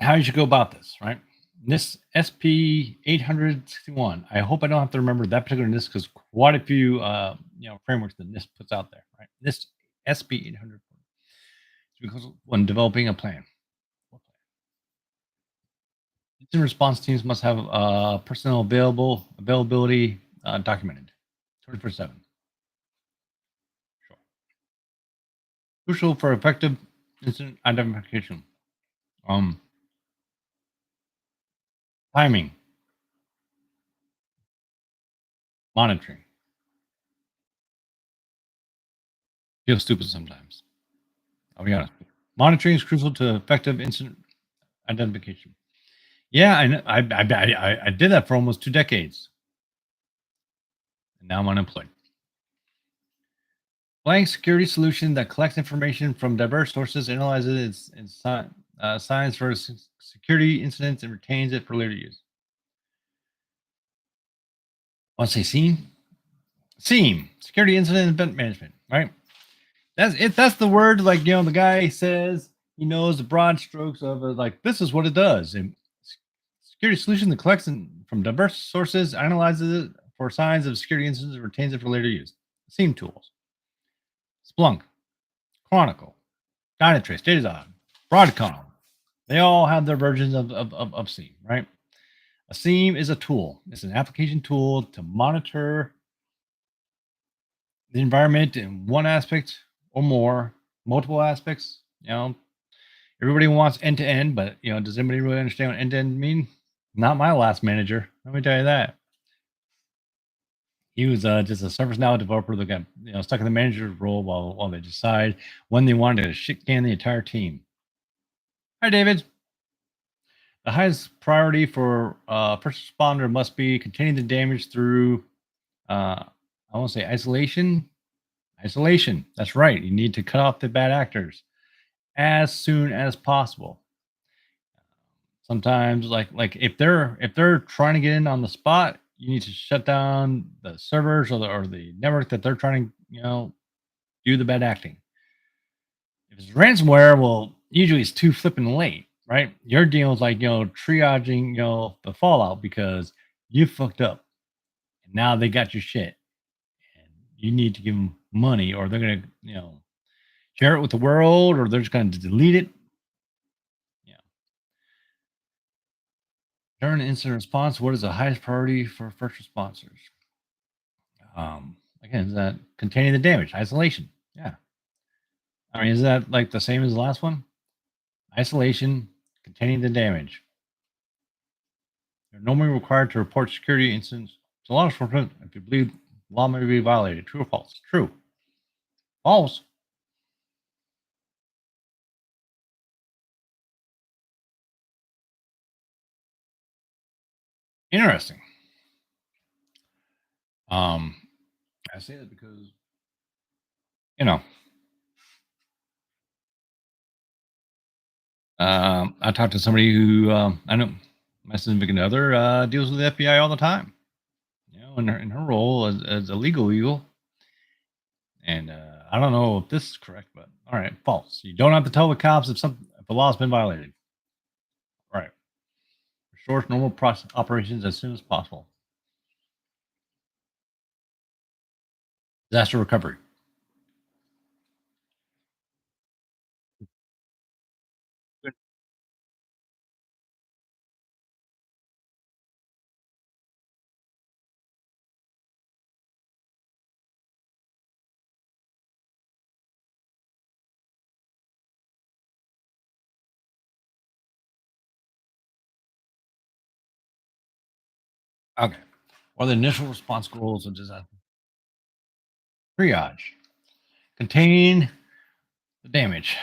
how you should go about this, right? NIST SP 861. I hope I don't have to remember that particular NIST because quite a few frameworks that NIST puts out there, right? NIST SP 800 because when developing a plan. Incident response teams must have personnel availability documented 24/7. Sure. Crucial for effective incident identification. Um, Timing, monitoring. Feel stupid sometimes. I'll be honest. Monitoring is crucial to effective incident identification. Yeah, I know. I did that for almost 2 decades, and now I'm unemployed. Blank security solution that collects information from diverse sources, analyzes it, and signs for security incidents, and retains it for later use. Want to say SIEM? SIEM, security incident event management, right? That's it. That's the word. Like, the guy says he knows the broad strokes of it. Like, this is what it does. And security solution that collects from diverse sources, analyzes it for signs of security incidents, and retains it for later use. SIEM tools: Splunk, Chronicle, Dynatrace, Datadog, Broadcom. They all have their versions of SIEM, right? A SIEM is a tool. It's an application tool to monitor the environment in one aspect or more, multiple aspects. Everybody wants end to end, but does anybody really understand what end to end mean? Not my last manager. Let me tell you that. He was just a ServiceNow developer that got stuck in the manager's role while they decide when they wanted to shit can the entire team. Hi, David. The highest priority for first responder must be containing the damage through, I won't say isolation. Isolation. That's right. You need to cut off the bad actors as soon as possible. Sometimes, like if they're trying to get in on the spot, you need to shut down the servers or the network that they're trying to do the bad acting. If it's ransomware, well, usually it's too flipping late, right? You're dealing with triaging the fallout because you fucked up and now they got your shit and you need to give them money or they're gonna share it with the world or they're just gonna delete it. Yeah. During incident response, what is the highest priority for first responders? Again, is that containing the damage, isolation? Yeah. I mean, is that like the same as the last one? Isolation, containing the damage. You're normally required to report security incidents to law enforcement if you believe law may be violated. True or false? True. False. Interesting. Um, I say that because you know I talked to somebody who I know my significant other deals with the FBI all the time. In her role as a legal eagle. And I don't know if this is correct, but all right, false. You don't have to tell the cops if the law's been violated. All right. Restore normal process operations as soon as possible. Disaster recovery. Good. Okay. Or the initial response goals of disaster triage. Contain the damage.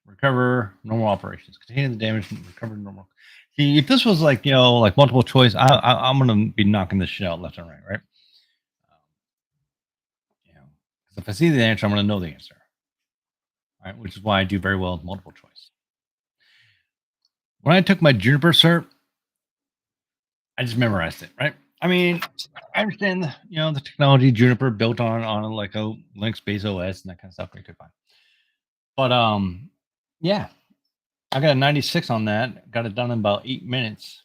Recover normal operations. Contain the damage and recover normal. See, if this was like multiple choice, I'm gonna be knocking this shit out left and right, right? You know, 'cause if I see the answer, I'm gonna know the answer, right? Which is why I do very well with multiple choice. When I took my Juniper cert, I just memorized it, right? I mean, I understand the technology Juniper built on like a Linux based OS and that kind of stuff. Very good fine. But yeah, I got a 96 on that. Got it done in about 8 minutes,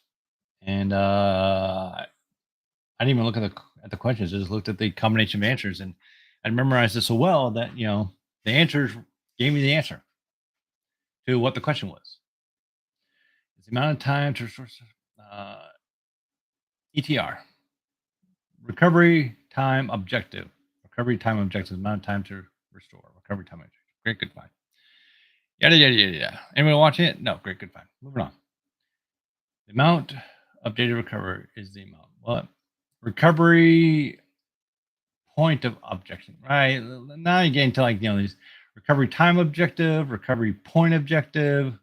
and I didn't even look at the questions. I just looked at the combination of answers, and I memorized it so well that the answers gave me the answer to what the question was. It's the amount of time to resource ETR. Recovery time objective. Recovery time objective. Amount of time to restore. Recovery time objective. Great, good, fine. Yada yada yada yada. Anyone watching it? No. Great, good, fine. Moving on. The amount of data recovered is the amount. What? Recovery point of objection. Right. Now you get into these recovery time objective, recovery point objective.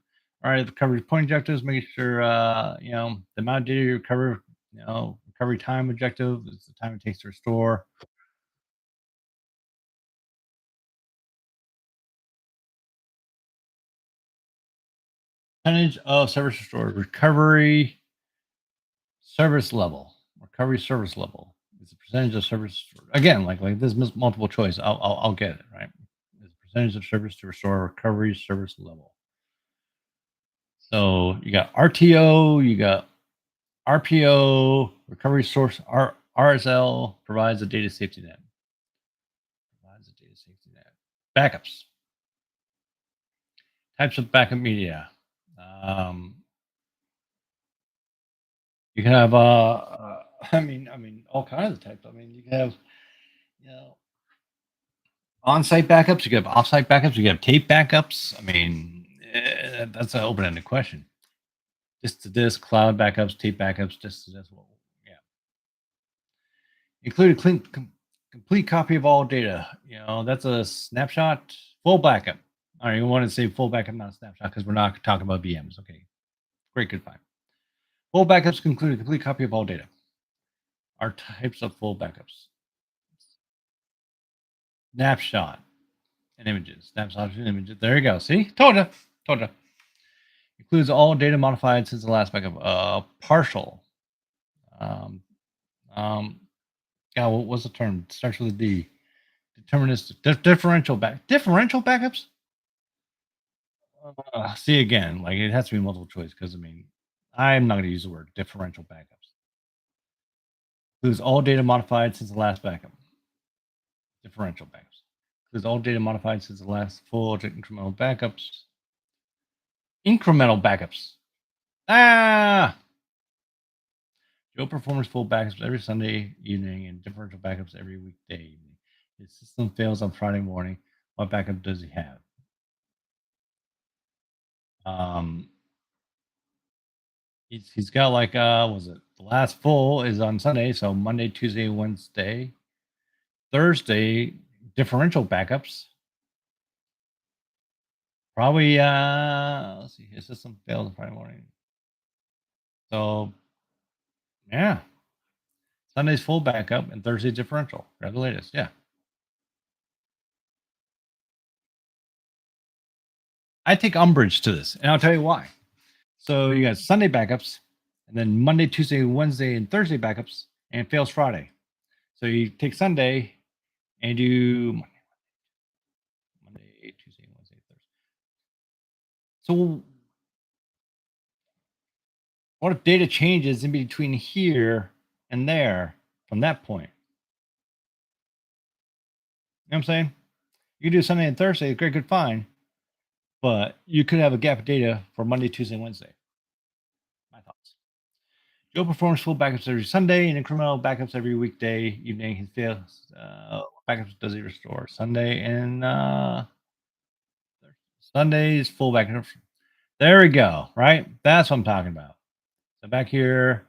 All right, the recovery point objectives, making sure the amount of data you recover, recovery time objective is the time it takes to restore. Percentage of service restored. Recovery service level. It's a percentage of service restored. Again, like this multiple choice. I'll get it right. It's a percentage of service to restore recovery service level. So you got RTO, you got RPO, recovery source RSL provides a data safety net. Backups. Types of backup media. You can have all kinds of types. I mean, you can have on-site backups. You can have off-site backups. You can have tape backups. I mean, that's an open-ended question. Disk to disk, cloud backups, tape backups, disk to disk. Yeah. Include a complete copy of all data. That's a snapshot. Full backup. All right, you want to say full backup, not a snapshot, because we're not talking about VMs. Okay, great, good, fine. Full backups include a complete copy of all data. Are types of full backups. Snapshot and images. Snapshots and images. There you go. See? Told you. Includes all data modified since the last backup. Partial. God, what was the term? It starts with a D. Deterministic. Differential backups? See again, like it has to be multiple choice because I'm not going to use the word differential backups. Includes all data modified since the last backup. Differential backups. Includes all data modified since the last full incremental backups. Incremental backups. Joe performs full backups every Sunday evening and differential backups every weekday evening. His system fails on Friday morning. What backup does he have? He's got like was it the last full is on Sunday, so Monday, Tuesday, Wednesday, Thursday, differential backups. Probably let's see, his system fails on Friday morning. So yeah. Sunday's full backup and Thursday differential. Grab the latest. Yeah. I take umbrage to this, and I'll tell you why. So you got Sunday backups, and then Monday, Tuesday, Wednesday, and Thursday backups, and it fails Friday. So you take Sunday and do Monday, Tuesday, Wednesday, Thursday. So what if data changes in between here and there from that point? You know what I'm saying? You can do Sunday and Thursday, great, good, fine. But you could have a gap of data for Monday, Tuesday, and Wednesday. My thoughts. Joe performs full backups every Sunday and incremental backups every weekday evening. He fails. Backups does he restore? Sunday and Sunday's full backups. There we go. Right? That's what I'm talking about. So back here,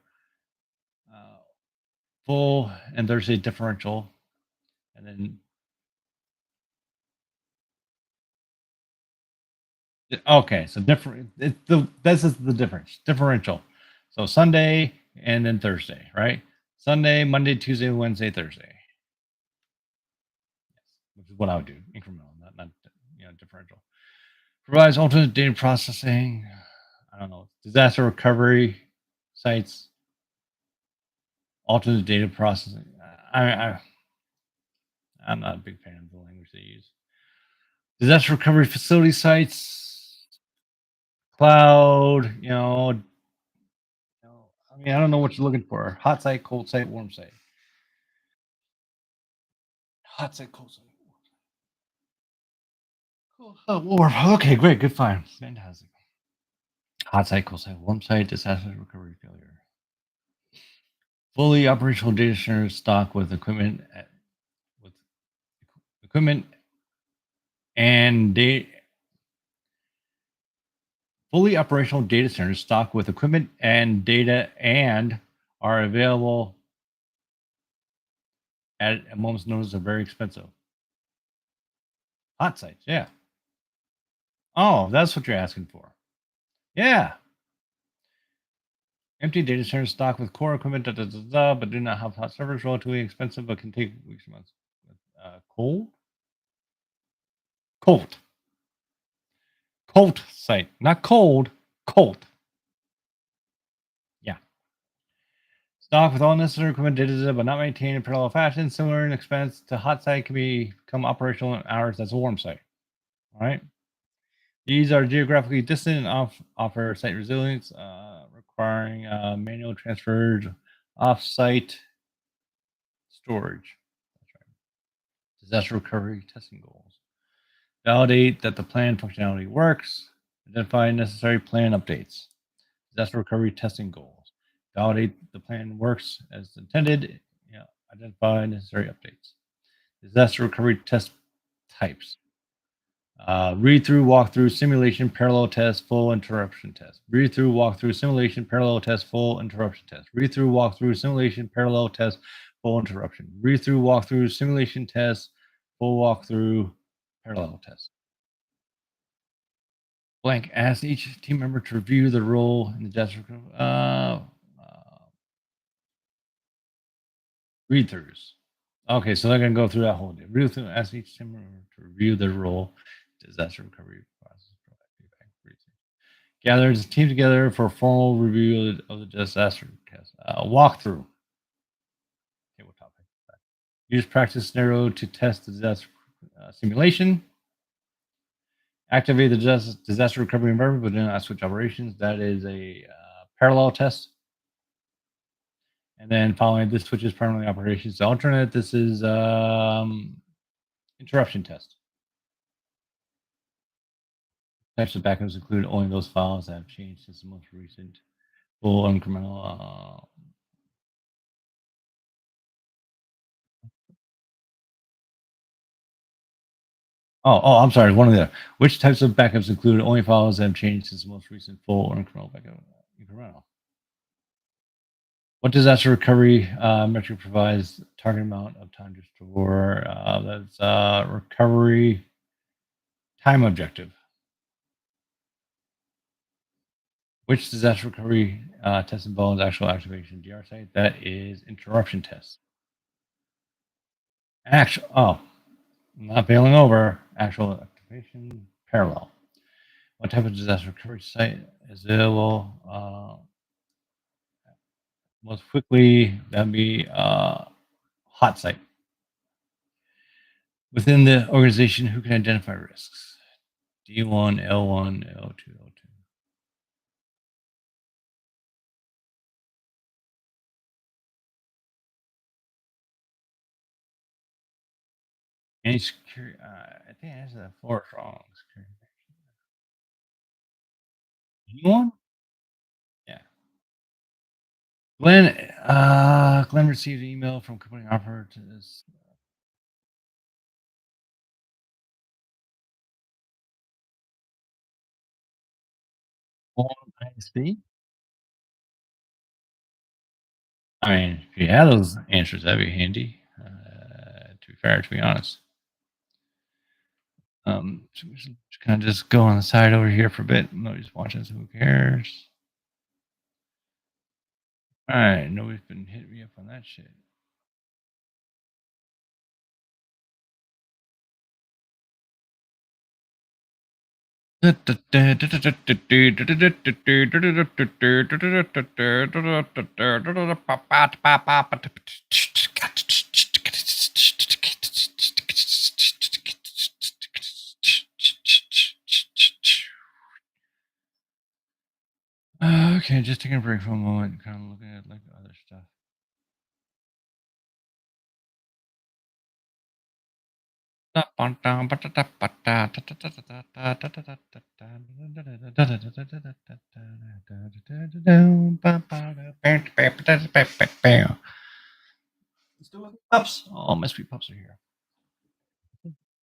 full and Thursday differential. And then okay, so different. This is the difference. Differential. So Sunday and then Thursday, right? Sunday, Monday, Tuesday, Wednesday, Thursday. Yes, which is what I would do. Incremental, not differential. Provides alternate data processing. I don't know. Disaster recovery sites. Alternate data processing. I'm not a big fan of the language they use. Disaster recovery facility sites. Cloud. I don't know what you're looking for. Hot site, cold site, warm site. Hot site, cold site. Cool. Oh, warm. Okay, great, good, fine. Fantastic. Hot site, cold site, warm site, disaster recovery failure. Fully operational data center stock with equipment and fully operational data centers stocked with equipment and data and are available at a moment's notice are very expensive. Hot sites, yeah. Oh, that's what you're asking for. Yeah. Empty data centers stocked with core equipment, but do not have hot servers, relatively expensive, but can take weeks or months. Cold? Cold. Cold site, not cold. Cold. Yeah. Stock with all necessary equipment digitized but not maintained in parallel fashion, similar in expense to hot site can become operational in hours as a warm site. All right. These are geographically distant and offer site resilience, requiring manual transfers, off-site storage. That's right. Disaster recovery testing goals. Validate that the plan functionality works. Identify necessary plan updates. Disaster recovery testing goals. Validate the plan works as intended. Yeah. Identify necessary updates. Disaster recovery test types. Read through, walkthrough, simulation, parallel test, full interruption test. Read through, walkthrough, simulation, parallel test, full interruption test. Read through, walkthrough, simulation, parallel test, full interruption. Read through, walkthrough, simulation test, full walkthrough, parallel test. Blank. Ask each team member to review the role in the disaster. Read throughs. Okay, so they're going to go through that whole day. Read through, ask each team member to review their role, disaster recovery process, provide feedback. Read through. Gathers the team together for a formal review of the disaster test. Walkthrough. Tabletop. Use practice scenario to test the disaster simulation. Activate the disaster recovery environment but do not switch operations. That is a parallel test. And then following this switches permanently operations to alternate. This is interruption test. Types of backups include only those files that have changed since the most recent full incremental. I'm sorry. One of the other. Which types of backups include only files that have changed since the most recent full or incremental backup? Incremental. What disaster recovery metric provides target amount of time to store? That's recovery time objective. Which disaster recovery test involves actual activation of DR site? That is interruption test. Not failing over. Actual activation parallel. What type of disaster recovery site is available? Most quickly, that'd be hot site. Within the organization, who can identify risks? D1, L1, L2, L2. Any security? I think I answered that four wrong. Security. D1? Yeah. Glenn received an email from company offer to this. ISP? I mean, if you had those answers, that'd be handy. To be fair, to be honest. So we should kind of just go on the side over here for a bit. Nobody's watching, so who cares? All right, nobody's been hitting me up on that shit. Okay, just taking a break for a moment, kind of looking at like other stuff. Pups. Oh, mystery pups are here.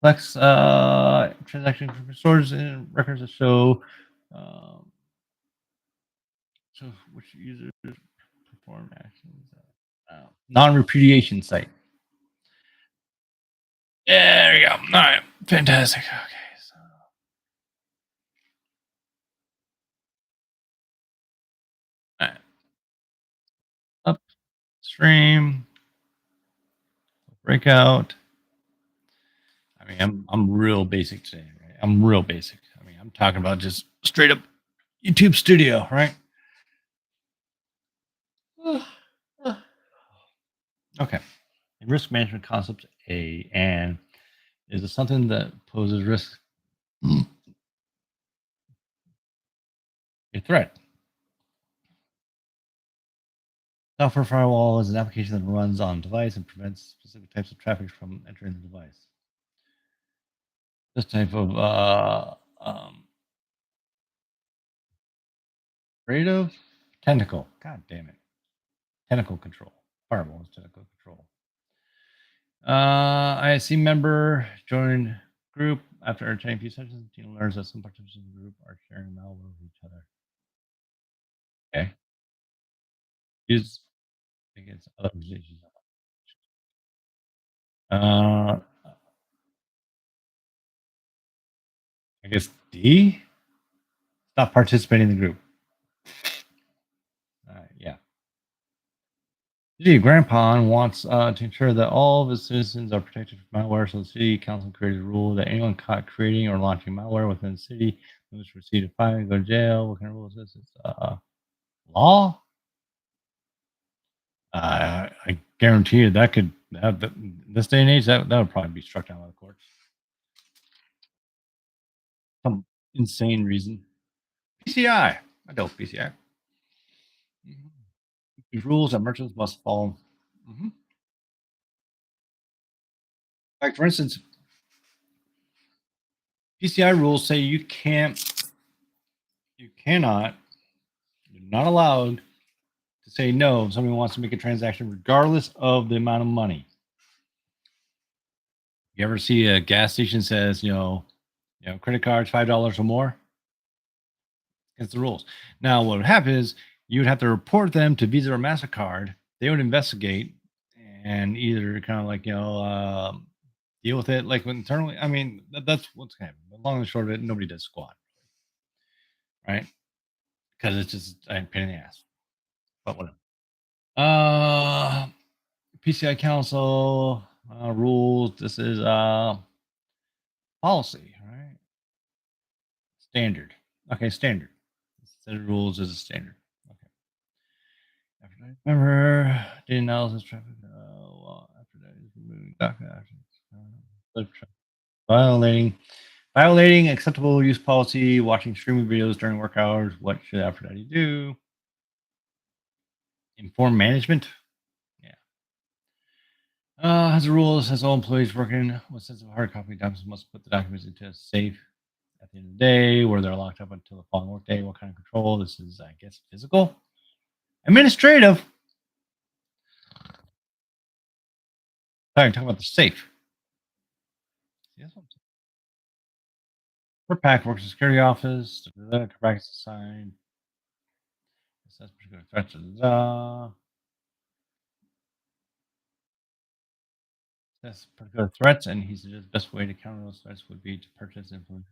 Flex transaction stores and records that show so which users perform actions. Non-repudiation site. There you go. All right, fantastic. Okay, so all right. Upstream breakout. I mean, I'm real basic today. Right? I'm real basic. I mean, I'm talking about just straight up YouTube Studio, right? Okay. Risk management concepts A and is it something that poses risk a threat? Software firewall is an application that runs on device and prevents specific types of traffic from entering the device. This type of creative tentacle. God damn it. Tentacle control. Firewall is tentacle control. ISC member joined group after attending a few sessions. The team learns that some participants in the group are sharing malware with each other. Okay. Use against other organizations. Uh, I guess D. Stop participating in the group. Yeah. City Grandpa wants to ensure that all of his citizens are protected from malware, so the city council created a rule that anyone caught creating or launching malware within the city must receive a fine and go to jail. What kind of rule is this? It's law. I guarantee you that could that, this day and age that would probably be struck down by the courts. Some insane reason. PCI. I know PCI. Mhm. These rules that merchants must follow. Mhm. Like for instance, PCI rules say you cannot, you're not allowed to say no if somebody wants to make a transaction regardless of the amount of money. You ever see a gas station says, credit cards $5 or more? It's the rules. Now, what would happen is you would have to report them to Visa or MasterCard. They would investigate and either kind of like, deal with it like internally. I mean, that's what's happening. The long and short of it, nobody does squat, right? Because it's just a pain in the ass. But whatever. Uh, PCI Council rules. This is policy, right? Standard. Okay, standard. Set of rules is a standard. Okay. After that, remember data analysis traffic. After that is removing document actions. Violating violating acceptable use policy. Watching streaming videos during work hours. What should Aphrodite do? Inform management. Yeah. Has a rule that says all employees working with sensitive hard copy documents must put the documents into a safe at the end of the day where they're locked up until the following workday. What kind of control? This is, I guess, physical. Administrative. Sorry, I'm talking about the safe. Yes, per pack works in security office. Pack is assigned. Assess particular threats. Assess particular threats, and he suggests the best way to counter those threats would be to purchase influence.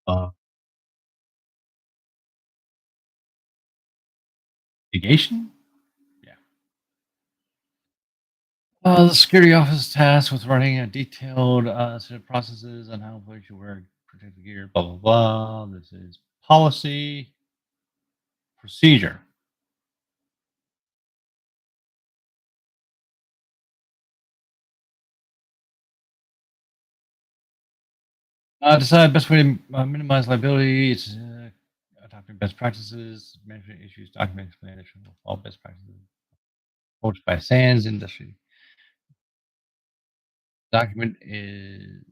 Uh, Mitigation? Yeah. The security office is tasked with running a detailed set of processes on how employees should wear protective gear, blah, blah, blah. This is policy, procedure. Decide best way to minimize liability. It's adopting best practices, management issues, document explanation of all best practices. Coached by SANS industry. Document is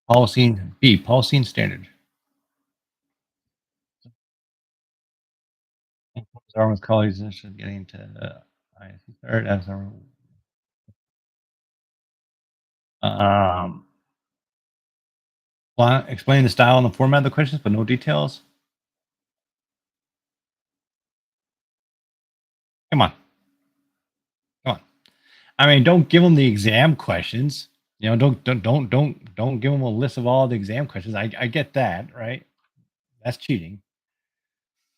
policy B, policy and standard. Darwin's colleagues should getting into ISC third as our um, explain the style and the format of the questions, but no details. Come on, come on. I mean, don't give them the exam questions. Don't give them a list of all the exam questions. I get that, right? That's cheating.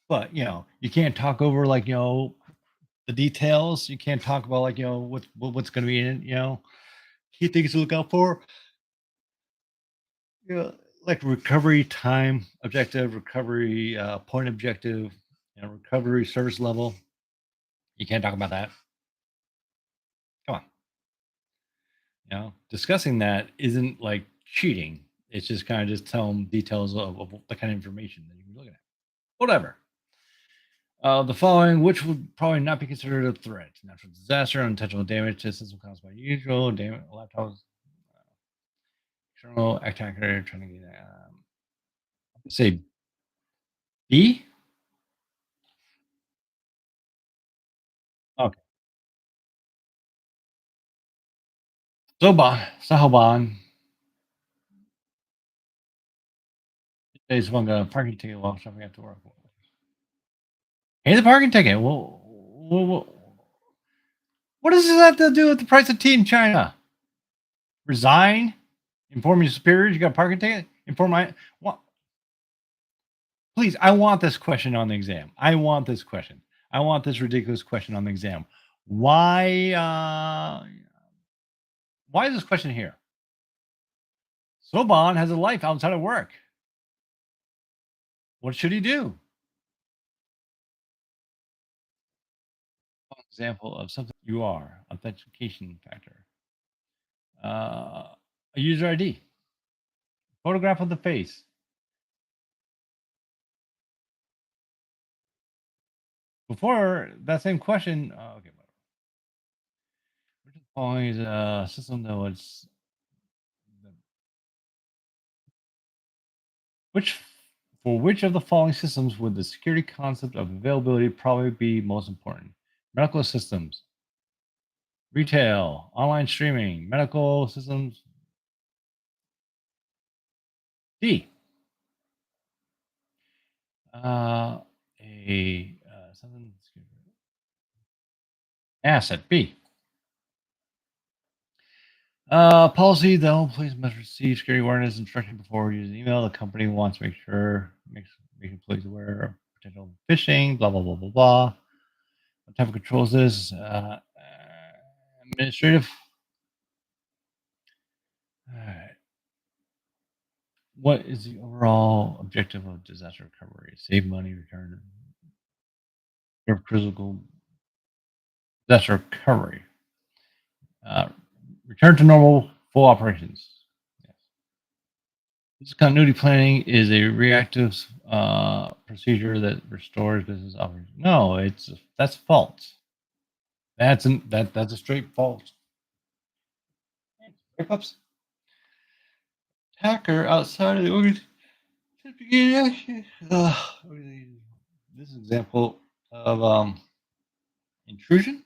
But you can't talk over like the details. You can't talk about like what's going to be in it. Key things to look out for. You know, like recovery time objective, recovery point objective, recovery service level. You can't talk about that. Come on. Discussing that isn't like cheating. It's just kind of just tell them details of the kind of information that you're looking at. Whatever. The following, which would probably not be considered a threat: natural disaster, unintentional damage to the system caused by usual damage, laptops, external attacker trying to get. Say B. Okay. Sahoban. Today's one got a parking ticket while shopping after work. Hey, the parking ticket. What does this have to do with the price of tea in China? Resign? Inform your superiors you got a parking ticket? Inform my what? Please, I want this question on the exam. I want this question. I want this ridiculous question on the exam. Why why is this question here? Soban has a life outside of work. What should he do? Example of something you are. Authentication factor. A user ID. Photograph of the face. Before that same question, okay, whatever. Which of the following is a system that was which of the following systems would the security concept of availability probably be most important? Medical systems, retail, online streaming, medical systems. D. A something asset. B. Policy: the home employees must receive security awareness instruction before using email. The company wants to make employees aware of potential phishing. Blah blah blah blah blah. What type of controls this? Administrative. All right. What is the overall objective of disaster recovery? Save money, return critical disaster recovery. Uh, Return to normal full operations. Yes. Business continuity planning is a reactive procedure that restores business operations. No, that's false. That's a straight false. Ups. Hacker outside of the organization. This is an example of intrusion.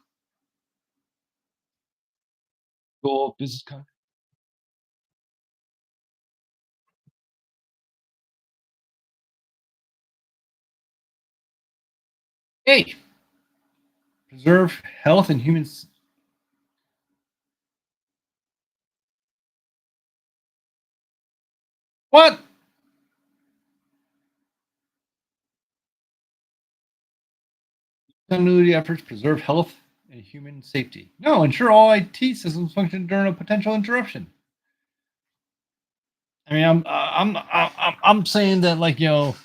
Goal business. A. Preserve health and humans. What? Continuity efforts preserve health and human safety. No, ensure all IT systems function during a potential interruption. I mean, I'm saying that like health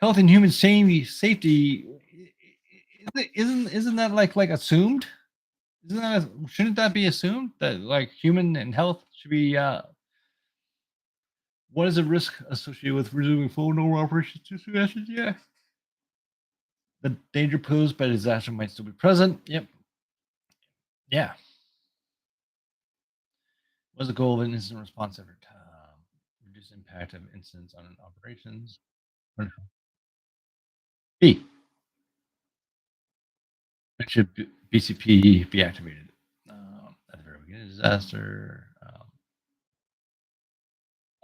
and human safety isn't that like assumed? Shouldn't that be assumed that like human and health should be what is the risk associated with resuming full normal operations to suggestions? Yeah. The danger posed by disaster might still be present. Yep. Yeah. What's the goal of an incident response effort? Reduce impact of incidents on operations. B. When should BCP be activated? At the very beginning of disaster.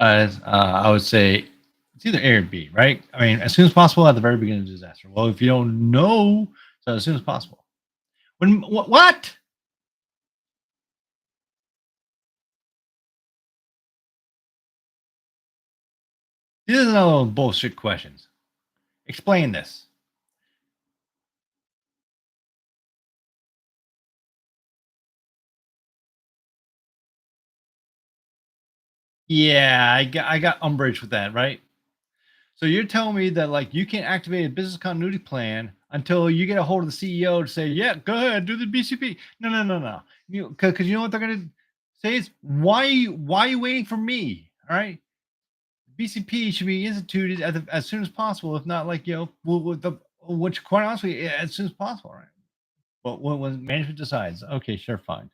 I would say it's either A or B, right? I mean, as soon as possible at the very beginning of disaster. Well, if you don't know, so as soon as possible. When what? These are no bullshit questions. Explain this. Yeah, I got umbrage with that, right? So you're telling me that like you can't activate a business continuity plan until you get a hold of the CEO to say, "Yeah, go ahead, do the BCP." No, no, no, no. Because you know what they're gonna say is, why are you waiting for me? All right, BCP should be instituted as soon as possible, if not like with the which quite honestly as soon as possible, right? But when management decides, okay, sure, fine.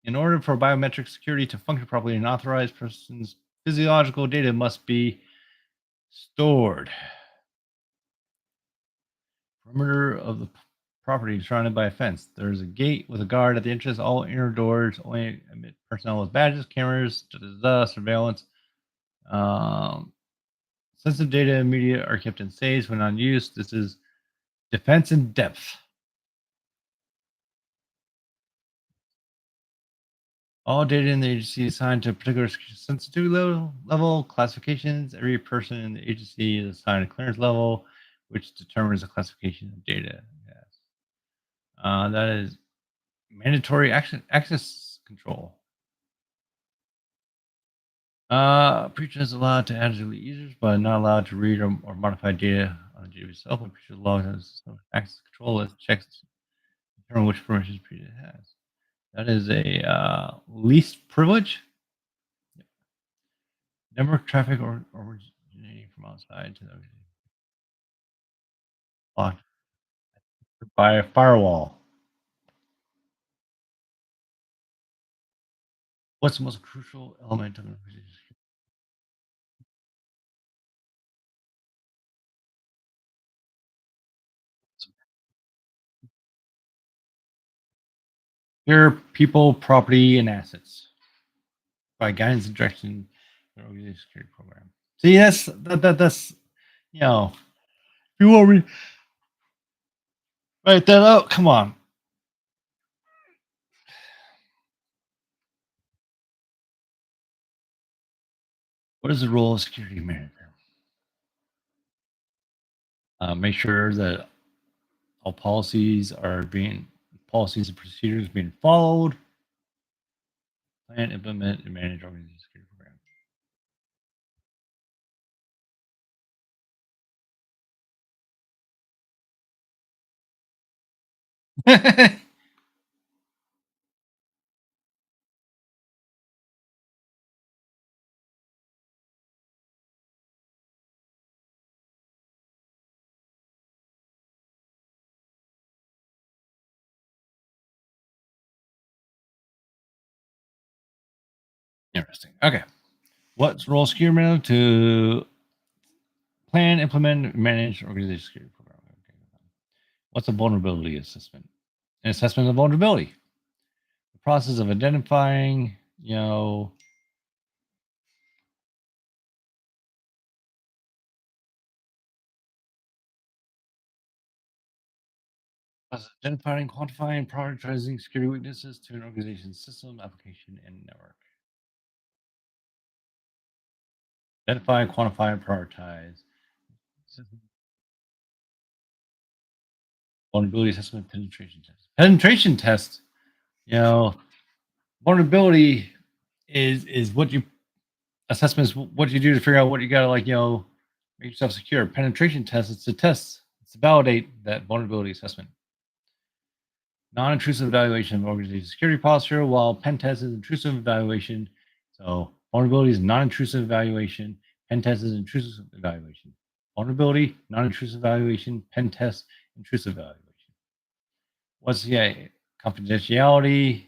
In order for biometric security to function properly, an authorized person's physiological data must be stored. Perimeter of the property surrounded by a fence. There is a gate with a guard at the entrance. All inner doors only admit personnel with badges, cameras, surveillance. Um, Sensitive data and media are kept in safes when on use. This is defense in depth. All data in the agency is assigned to a particular sensitivity level classifications. Every person in the agency is assigned a clearance level, which determines the classification of data. Yes. That is mandatory access control. Preacher is allowed to add to the users, but not allowed to read or modify data on the GPU itself. When preacher logs on the system access control list, checks to determine which permissions preacher has. That is a least privilege. Network traffic or originating from outside to the blocked by a firewall. What's the most crucial element of an organization? Your people, property, and assets by guidance and direction of the organization security program. See, that's you know, if you want me to write that out, come on. What is the role of security manager? Make sure that all policies and procedures being followed. Plan, implement, and manage organization security program. Interesting. Okay. What's role security manager to plan, implement, manage organization security program? Okay. What's a vulnerability assessment? An assessment of vulnerability. The process of identifying, identifying, quantifying, prioritizing security weaknesses to an organization's system, application, and network. Identify, quantify, and prioritize. Vulnerability assessment, penetration test. Penetration test, you know, vulnerability is what you assessment is what you do to figure out what you got to make yourself secure. Penetration test, it's a test. It's to validate that vulnerability assessment. Non-intrusive evaluation of organization security posture, while pen test is intrusive evaluation. So vulnerability is non-intrusive evaluation. Pen test is intrusive evaluation. Vulnerability, non-intrusive evaluation. Pen test, intrusive evaluation. What's the confidentiality,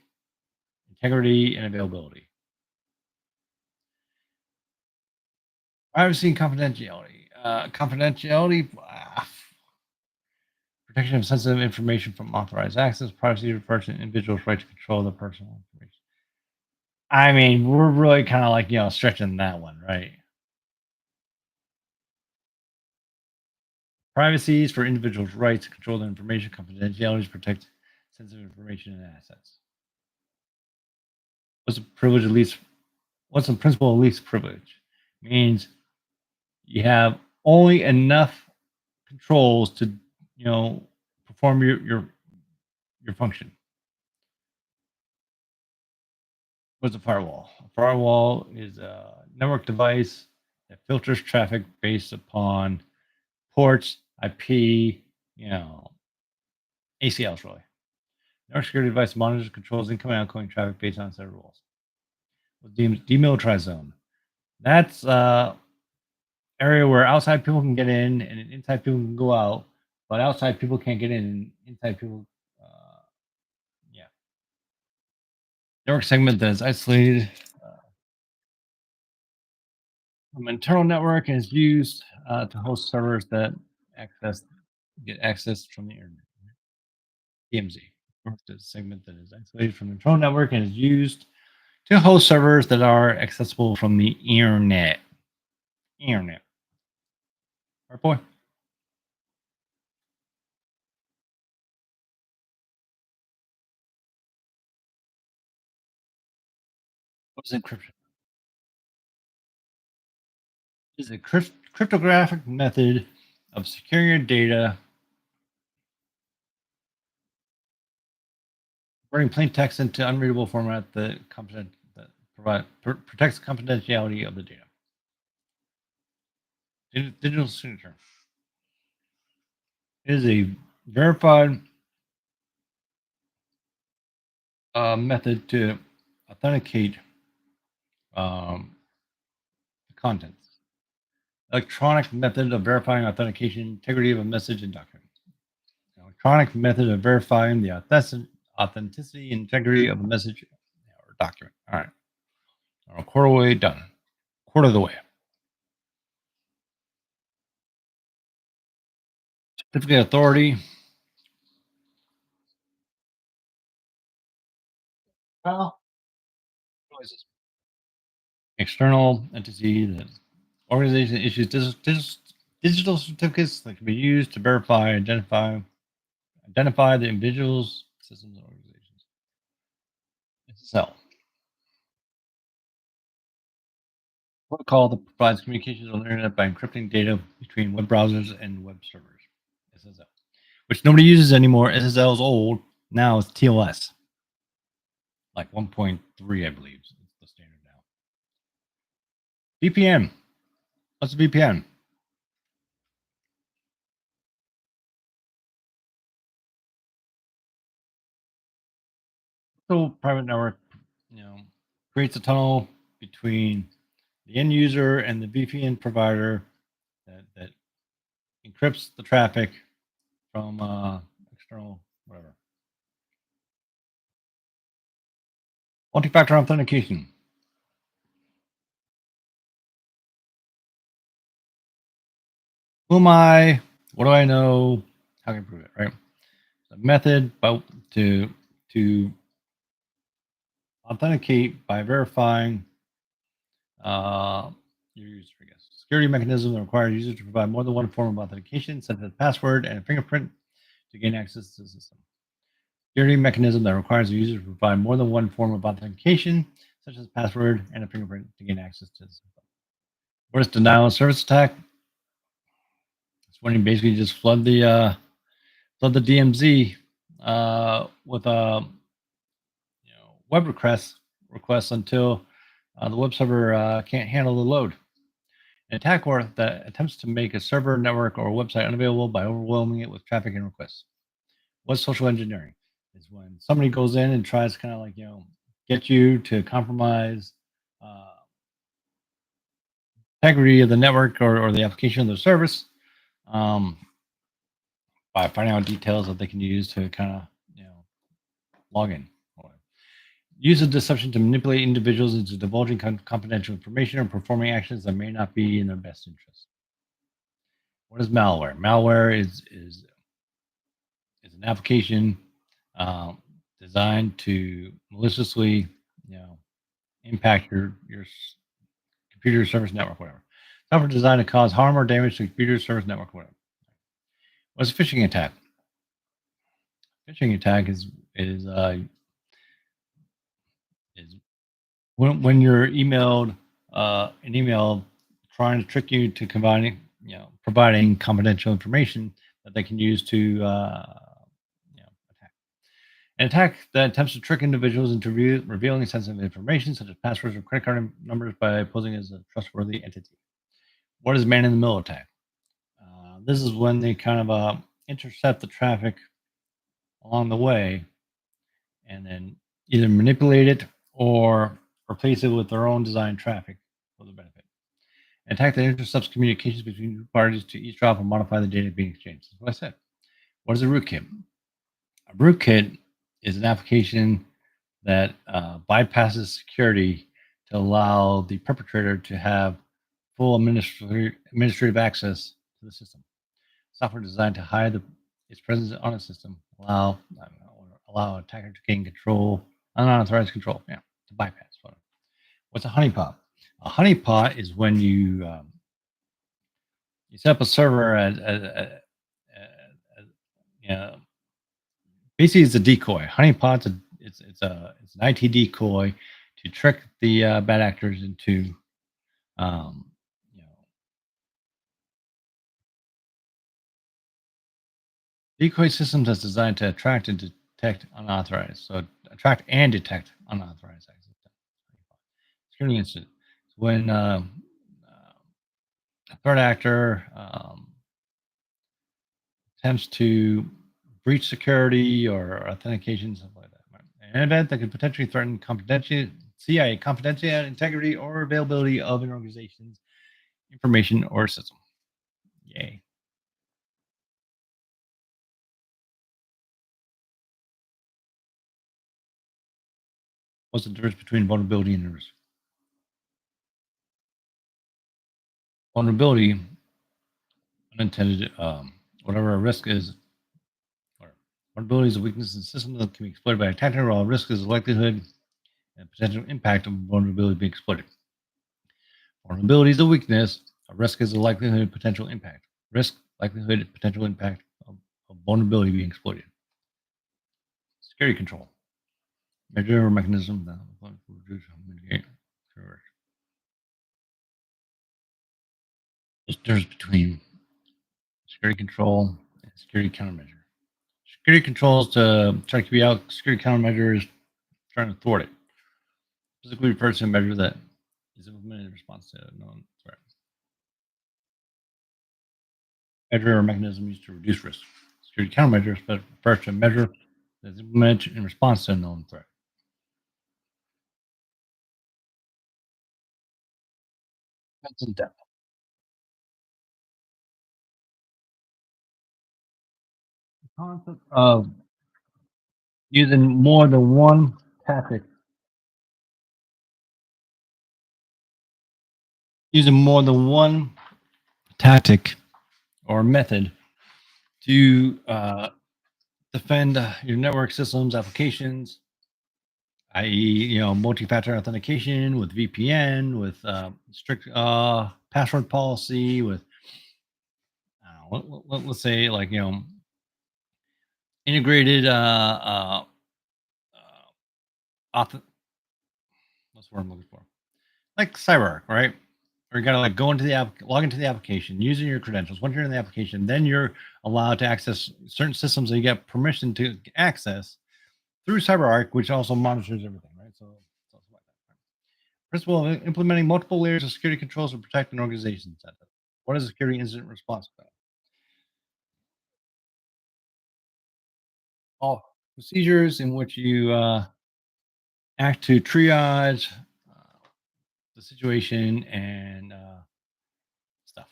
integrity, and availability? Privacy and confidentiality. Confidentiality, protection of sensitive information from authorized access. Privacy refers to an individual's right to control their personal information. I mean, we're really kind of stretching that one, right? Privacy is for individuals' rights to control their information. Confidentiality is protect sensitive information and assets. What's a privilege of least? What's the principle of least privilege? Means you have only enough controls to, perform your function. What's a firewall? A firewall is a network device that filters traffic based upon ports, IP, you know, ACLs really. Network security device monitors, controls incoming and outgoing traffic based on a set of rules. Demilitarized zone. That's area where outside people can get in and inside people can go out, but outside people can't get in and inside people, yeah. Network segment that is isolated from internal network and is used to host servers that access get access from the internet. DMZ. The segment that is isolated from the internal network and is used to host servers that are accessible from the internet. Internet. Right, boy? What is encryption? It is a cryptographic method of securing your data, converting plain text into unreadable format that protects confidentiality of the data. Digital signature. It is a verified method to authenticate the contents. Electronic method of verifying authentication, integrity of a message and document. Electronic method of verifying the authenticity and integrity of a message or document. All right. A quarter way done. Quarter of the way. Certificate authority. Well, external entity. The organization issues digital certificates that can be used to verify, identify the individuals, systems, and organizations. SSL. Protocol that provides communications on the internet by encrypting data between web browsers and web servers. SSL. Which nobody uses anymore. SSL is old. Now it's TLS. Like 1.3, I believe. It's the standard now. VPN. What's a VPN? So private network, creates a tunnel between the end user and the VPN provider that encrypts the traffic from external whatever. Multi-factor authentication. Who am I? What do I know? How can I prove it? Right. A method to authenticate by verifying your user, I guess. Security mechanism that requires users to provide more than one form of authentication, such as a password and a fingerprint, to gain access to the system. Security mechanism that requires the user to provide more than one form of authentication, such as a password and a fingerprint, to gain access to the system. What is denial of service attack? It's when you basically just flood the DMZ with web requests until the web server can't handle the load. An attack that attempts to make a server, network, or a website unavailable by overwhelming it with traffic and requests. What's social engineering? Is when somebody goes in and tries to kind of get you to compromise integrity of the network or the application of the service um, by finding out details that they can use to kind of log in. Use of deception to manipulate individuals into divulging confidential information or performing actions that may not be in their best interest. What is malware? Malware is an application designed to maliciously, impact your computer service network, whatever. Software designed to cause harm or damage to the computer service network, whatever. What's a phishing attack? Phishing attack is when you're emailed an email trying to trick you to providing confidential information that they can use to attack. An attack that attempts to trick individuals into revealing sensitive information, such as passwords or credit card numbers, by posing as a trustworthy entity. What is man in the middle attack? This is when they kind of intercept the traffic along the way and then either manipulate it or replace it with their own designed traffic for the benefit. An attack that intercepts communications between two parties to eavesdrop or modify the data being exchanged. That's what I said. What is a rootkit? A rootkit is an application that bypasses security to allow the perpetrator to have full administrative access to the system. Software designed to hide its presence on a system, allow attacker to gain control, unauthorized control, yeah, to bypass. What's a honeypot? A honeypot is when you set up a server as you know, basically it's a decoy. Honeypot's it's an IT decoy to trick the bad actors into um, you know decoy systems that's designed to attract and detect unauthorized. So attract and detect unauthorized access. Security incident. When a threat actor attempts to breach security or authentication, stuff like that. Right? An event that could potentially threaten CIA confidentiality, integrity, or availability of an organization's information or system. Yay. What's the difference between vulnerability and risk? Vulnerability, unintended, whatever a risk is, or vulnerability is a weakness in the system that can be exploited by an attacker, while risk is the likelihood and potential impact of vulnerability being exploited. Vulnerability is a weakness. A risk is the likelihood and potential impact. Risk, likelihood, and potential impact of vulnerability being exploited. Security control. Measure or mechanism that will reduce or mitigate. Sure. There's a difference between security control and security countermeasure. Security control is to try to keep you out. Security countermeasure is trying to thwart it. Specifically refers to a measure that is implemented in response to a known threat. Measure or mechanism used to reduce risk. Security countermeasure refers to a measure that is implemented in response to a known threat. That's in depth. The concept of using more than one tactic, using more than one tactic or method to defend your network systems, applications, i.e., multi-factor authentication with VPN, with strict password policy, with let's say like integrated auth- what's the word I'm looking for? Like CyberArk, right? Or you gotta like go into the app, log into the application using your credentials. Once you're in the application, then you're allowed to access certain systems that you get permission to access through CyberArk, which also monitors everything, right? So it's like that. Right? Principle of implementing multiple layers of security controls to protect an organization's data. What is a security incident response plan? All procedures in which you act to triage the situation and stuff.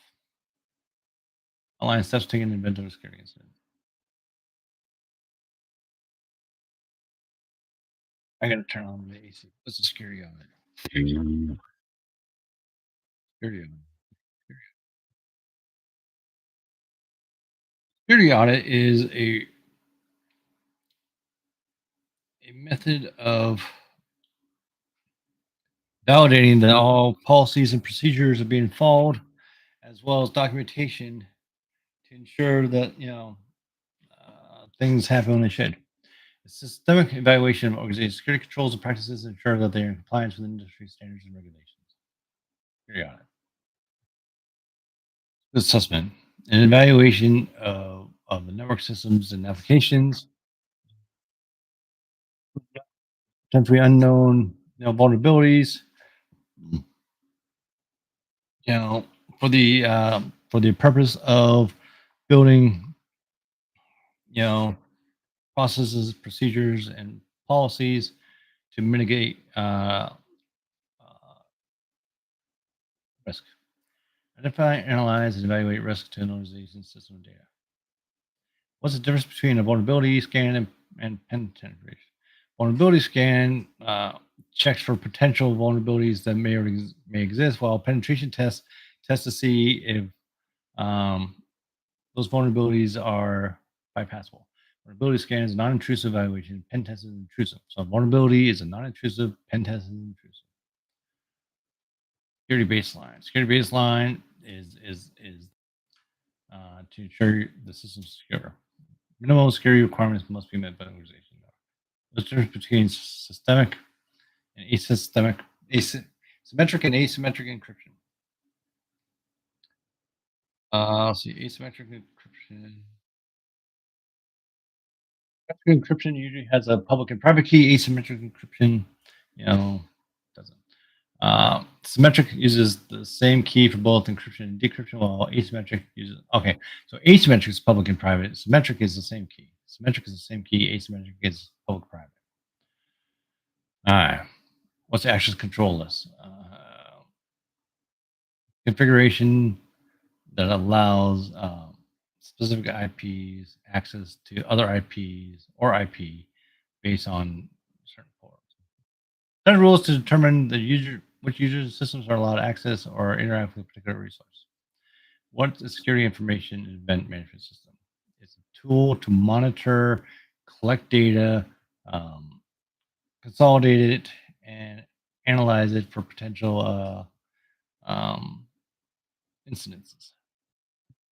Align steps taken in event of a security incident. I got to turn on the AC. What's the security on it? Security on it. Security audit is a method of validating that all policies and procedures are being followed, as well as documentation to ensure that things happen when they should. A systemic evaluation of organization security controls and practices to ensure that they are in compliance with industry standards and regulations. Security audit. Assessment. An evaluation of the network systems and applications potentially unknown, vulnerabilities, you know, for the purpose of building, you know, processes, procedures, and policies to mitigate risk. Identify, analyze, and evaluate risk to an organization's system of data. What's the difference between a vulnerability scan and penetration? Vulnerability scan checks for potential vulnerabilities that may exist, while penetration tests to see if um, those vulnerabilities are bypassable. Vulnerability scan is a non-intrusive evaluation. Pen test is intrusive. So vulnerability is a non-intrusive. Pen test is intrusive. Security baseline. Security baseline is to ensure the system is secure. Minimal security requirements must be met by the organization. The difference between systemic and asystemic, symmetric and asymmetric encryption. Let's see, asymmetric encryption. Symmetric encryption usually has a public and private key. Asymmetric encryption, doesn't. Symmetric uses the same key for both encryption and decryption, while asymmetric uses. Okay, so asymmetric is public and private. Symmetric is the same key. Symmetric is the same key. Asymmetric is public private. All right. What's the access control list? Configuration that allows specific IPs access to other IPs or IP based on certain ports. Set rules to determine which user systems are allowed access or interact with a particular resource. What's a security information event management system? It's a tool to monitor, collect data, um, consolidate it, and analyze it for potential um, incidences.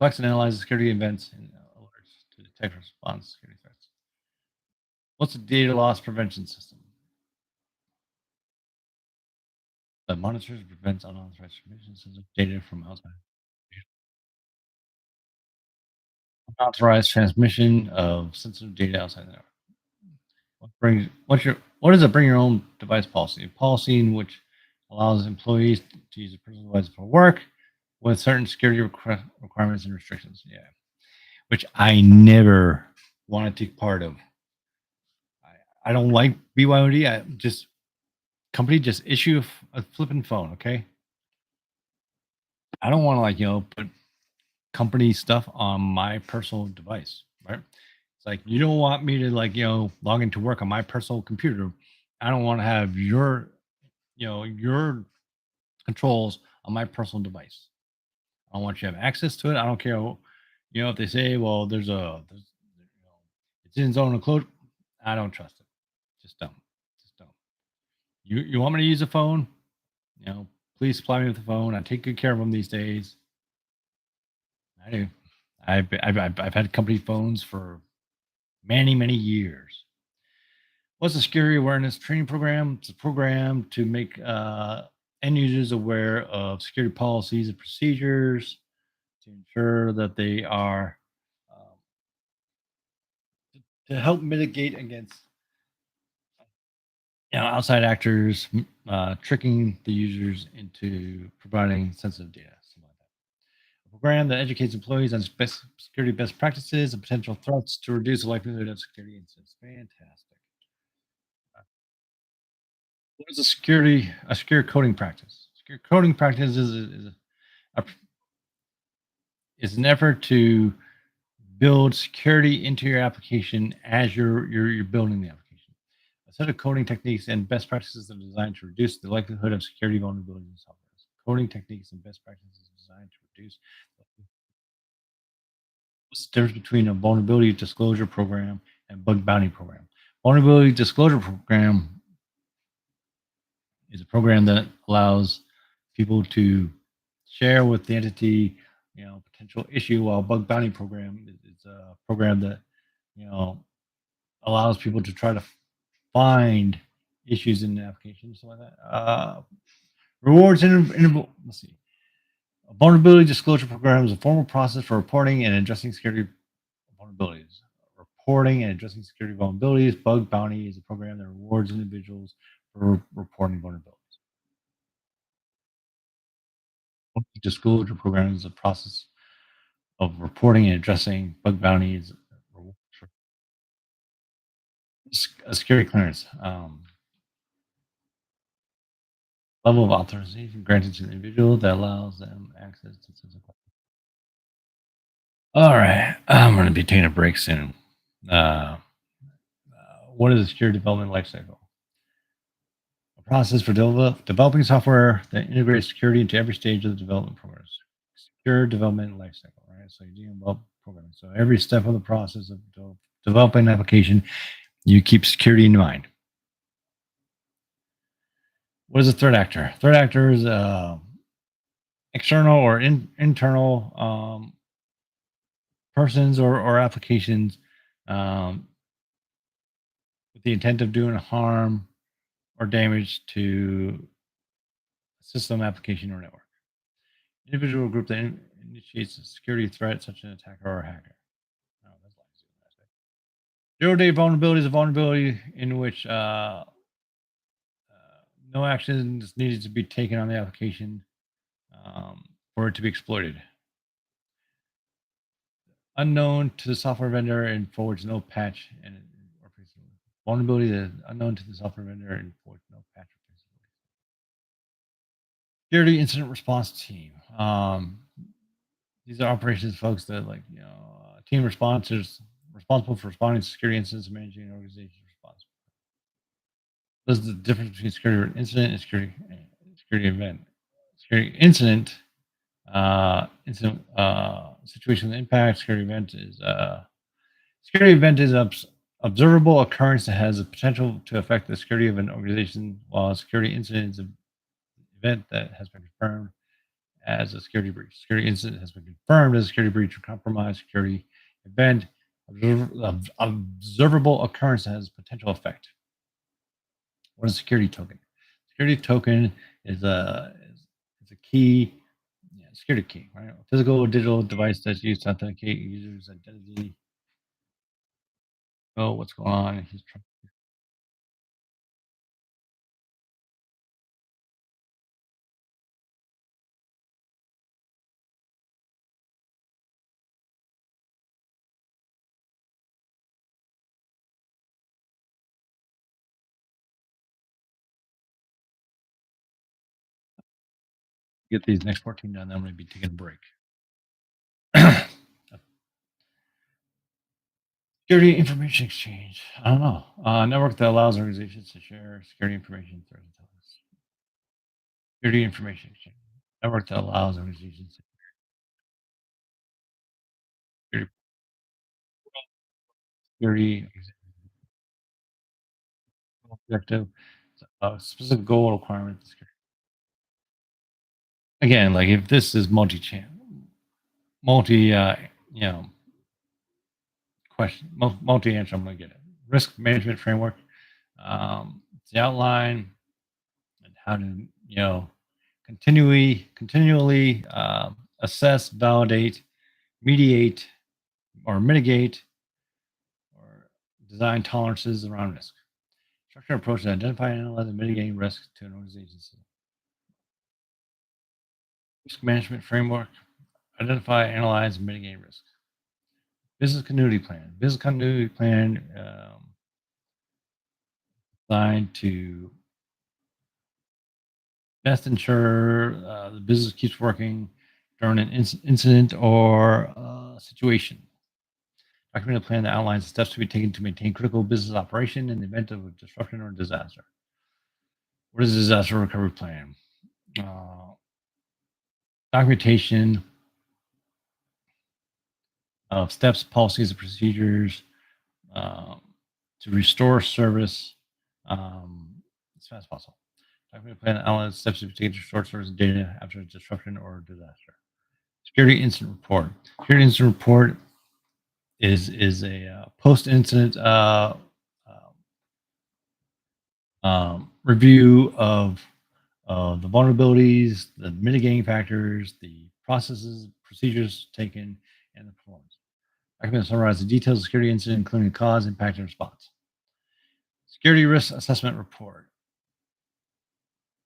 Collects and analyzes security events and alerts to detect and respond to security threats. What's a data loss prevention system? That monitors and prevents unauthorized transmissions of data from outside. Unauthorized transmission of sensitive data outside the network. What is a bring your own device policy? A policy in which allows employees to use a personal device for work with certain security requirements and restrictions. Yeah, which I never want to take part of. I don't like BYOD. I just company just issue a flipping phone. Okay, I don't want to put company stuff on my personal device. Right? It's like you don't want me to log into work on my personal computer. I don't want to have your controls on my personal device. I don't want you to have access to it. I don't care. If they say, well, it's in its own enclosure. I don't trust it. Just don't. Just don't. You want me to use a phone? Please supply me with a phone. I take good care of them these days. I do. I've had company phones for many, many years. What's the security awareness training program? It's a program to make end users aware of security policies and procedures to ensure that they are um, to help mitigate against outside actors tricking the users into providing sensitive data. Something like that. A program that educates employees on security best practices and potential threats to reduce the likelihood of security incidents. Fantastic. What is a secure coding practice? Secure coding practice a, is an effort to build security into your application as you're building the application. A set of coding techniques and best practices that are designed to reduce the likelihood of security vulnerabilities in software. Coding techniques and best practices designed to reduce. What's the difference between a vulnerability disclosure program and bug bounty program? Vulnerability disclosure program is a program that allows people to share with the entity, potential issue, while bug bounty program is a program that, you know, allows people to try to find issues in the application, something like that. Rewards interval. Let's see. A vulnerability disclosure program is a formal process for reporting and addressing security vulnerabilities. reporting and addressing security vulnerabilities. Bug Bounty is a program that rewards individuals for reporting vulnerabilities. Disclosure program is a process of reporting and addressing bug bounties. A security clearance. Level of authorization granted to the individual that allows them access to physical. All right, I'm going to be taking a break soon. Uh, what is the security development lifecycle? A process for developing software that integrates security into every stage of the development process. Secure development lifecycle, right? So you're dealing about programming. So every step of the process of developing an application, you keep security in mind. What is a threat actor? Threat actor is external or internal persons or applications um, with the intent of doing harm or damage to a system, application, or network. Individual group that initiates a security threat, such as an attacker or a hacker. Oh, that's like 0-day vulnerability is a vulnerability in which no action is needed to be taken on the application for it to be exploited. Unknown to the software vendor and forwards no patch and or vulnerability that is unknown to the software vendor and forwards no patch or security incident response team. These are operations folks that team responses responsible for responding to security incidents and managing an organization's response. This is the difference between security incident and security event. Security incident situation with impact. Security event is observable occurrence that has a potential to affect the security of an organization, while a security incident is an event that has been confirmed as a security breach. Security incident has been confirmed as a security breach or compromised security event. Observable occurrence that has potential effect. What is a security token? Security token is a key, security key, right? A physical or digital device that's used to authenticate a user's identity. Oh, what's going on? He's trying to get these next 14 done. Then I'm going to be taking a break. Security information exchange. I don't know. Network that allows organizations to share security information through intelligence. Security information exchange. Network that allows organizations to security, security objective, specific goal requirement. Again, like if this is multi-channel, multi, you know, question, multi-answer, I'm going to get it. Risk management framework. It's the outline and how to, continually assess, validate, mediate, or mitigate, or design tolerances around risk. Structured approach to identify, analyze, and mitigating risk to an organization's system. Risk management framework. Identify, analyze, and mitigate risk. Business continuity plan. Business continuity plan designed to best ensure the business keeps working during an incident or situation. Document a plan that outlines the steps to be taken to maintain critical business operation in the event of a disruption or disaster. What is a disaster recovery plan? Documentation of steps, policies, and procedures to restore service as fast as possible. Document a plan that outlines steps to be taken to restore service and data after a disruption or disaster. Security incident report. Security incident report is a post-incident review of the vulnerabilities, the mitigating factors, the processes, procedures taken, and the performance. Document summarize the details of security incident, including the cause, impact, and response. Security risk assessment report.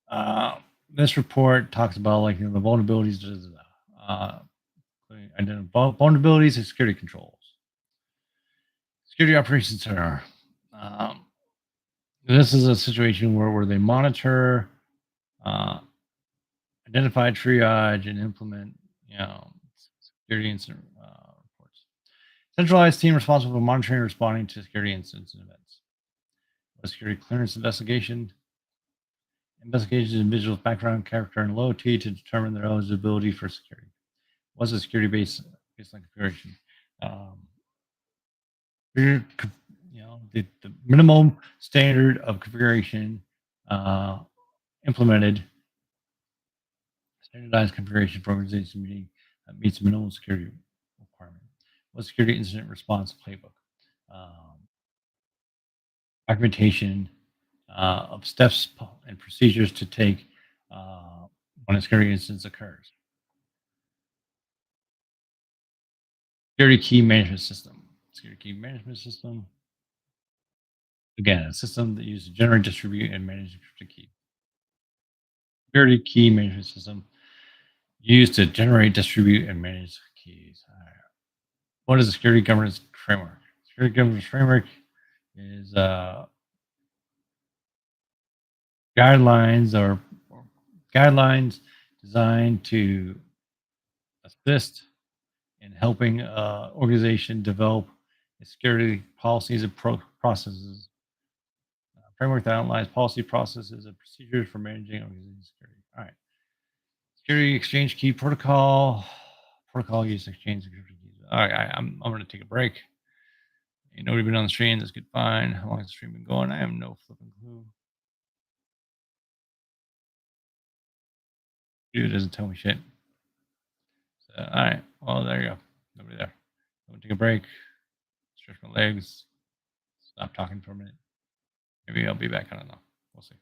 Uh, this report talks about the vulnerabilities, including identifying vulnerabilities and security controls. Security operations center. Um, this is a situation where they monitor, uh, identify, triage, and implement security incident reports. Centralized team responsible for monitoring and responding to security incidents and events. Security clearance investigation. Investigations of individuals' background, character, and loyalty to determine their eligibility for security. What's a security baseline configuration? Um, the minimum standard of configuration uh, implemented, standardized configuration for organization meeting meets minimum security requirement. What's security incident response playbook? Um, documentation of steps and procedures to take when a security incident occurs. Security key management system. Security key management system. Again, a system that uses to generate, distribute, and manage encrypted keys. Security key management system used to generate, distribute, and manage keys. All right. What is a security governance framework? Security governance framework is guidelines or guidelines designed to assist in helping organization develop security policies and processes. Framework that outlines policy processes and procedures for managing organization security. All right. Security exchange key protocol. Protocol used to exchange encrypted keys. All right. I'm going to take a break. Ain't nobody been on the stream. That's good. Fine. How long has the stream been going? I have no flipping clue. Dude doesn't tell me shit. So, all right. Well, there you go. Nobody there. I'm going to take a break. Stretch my legs. Stop talking for a minute. Maybe I'll be back. I don't know. We'll see.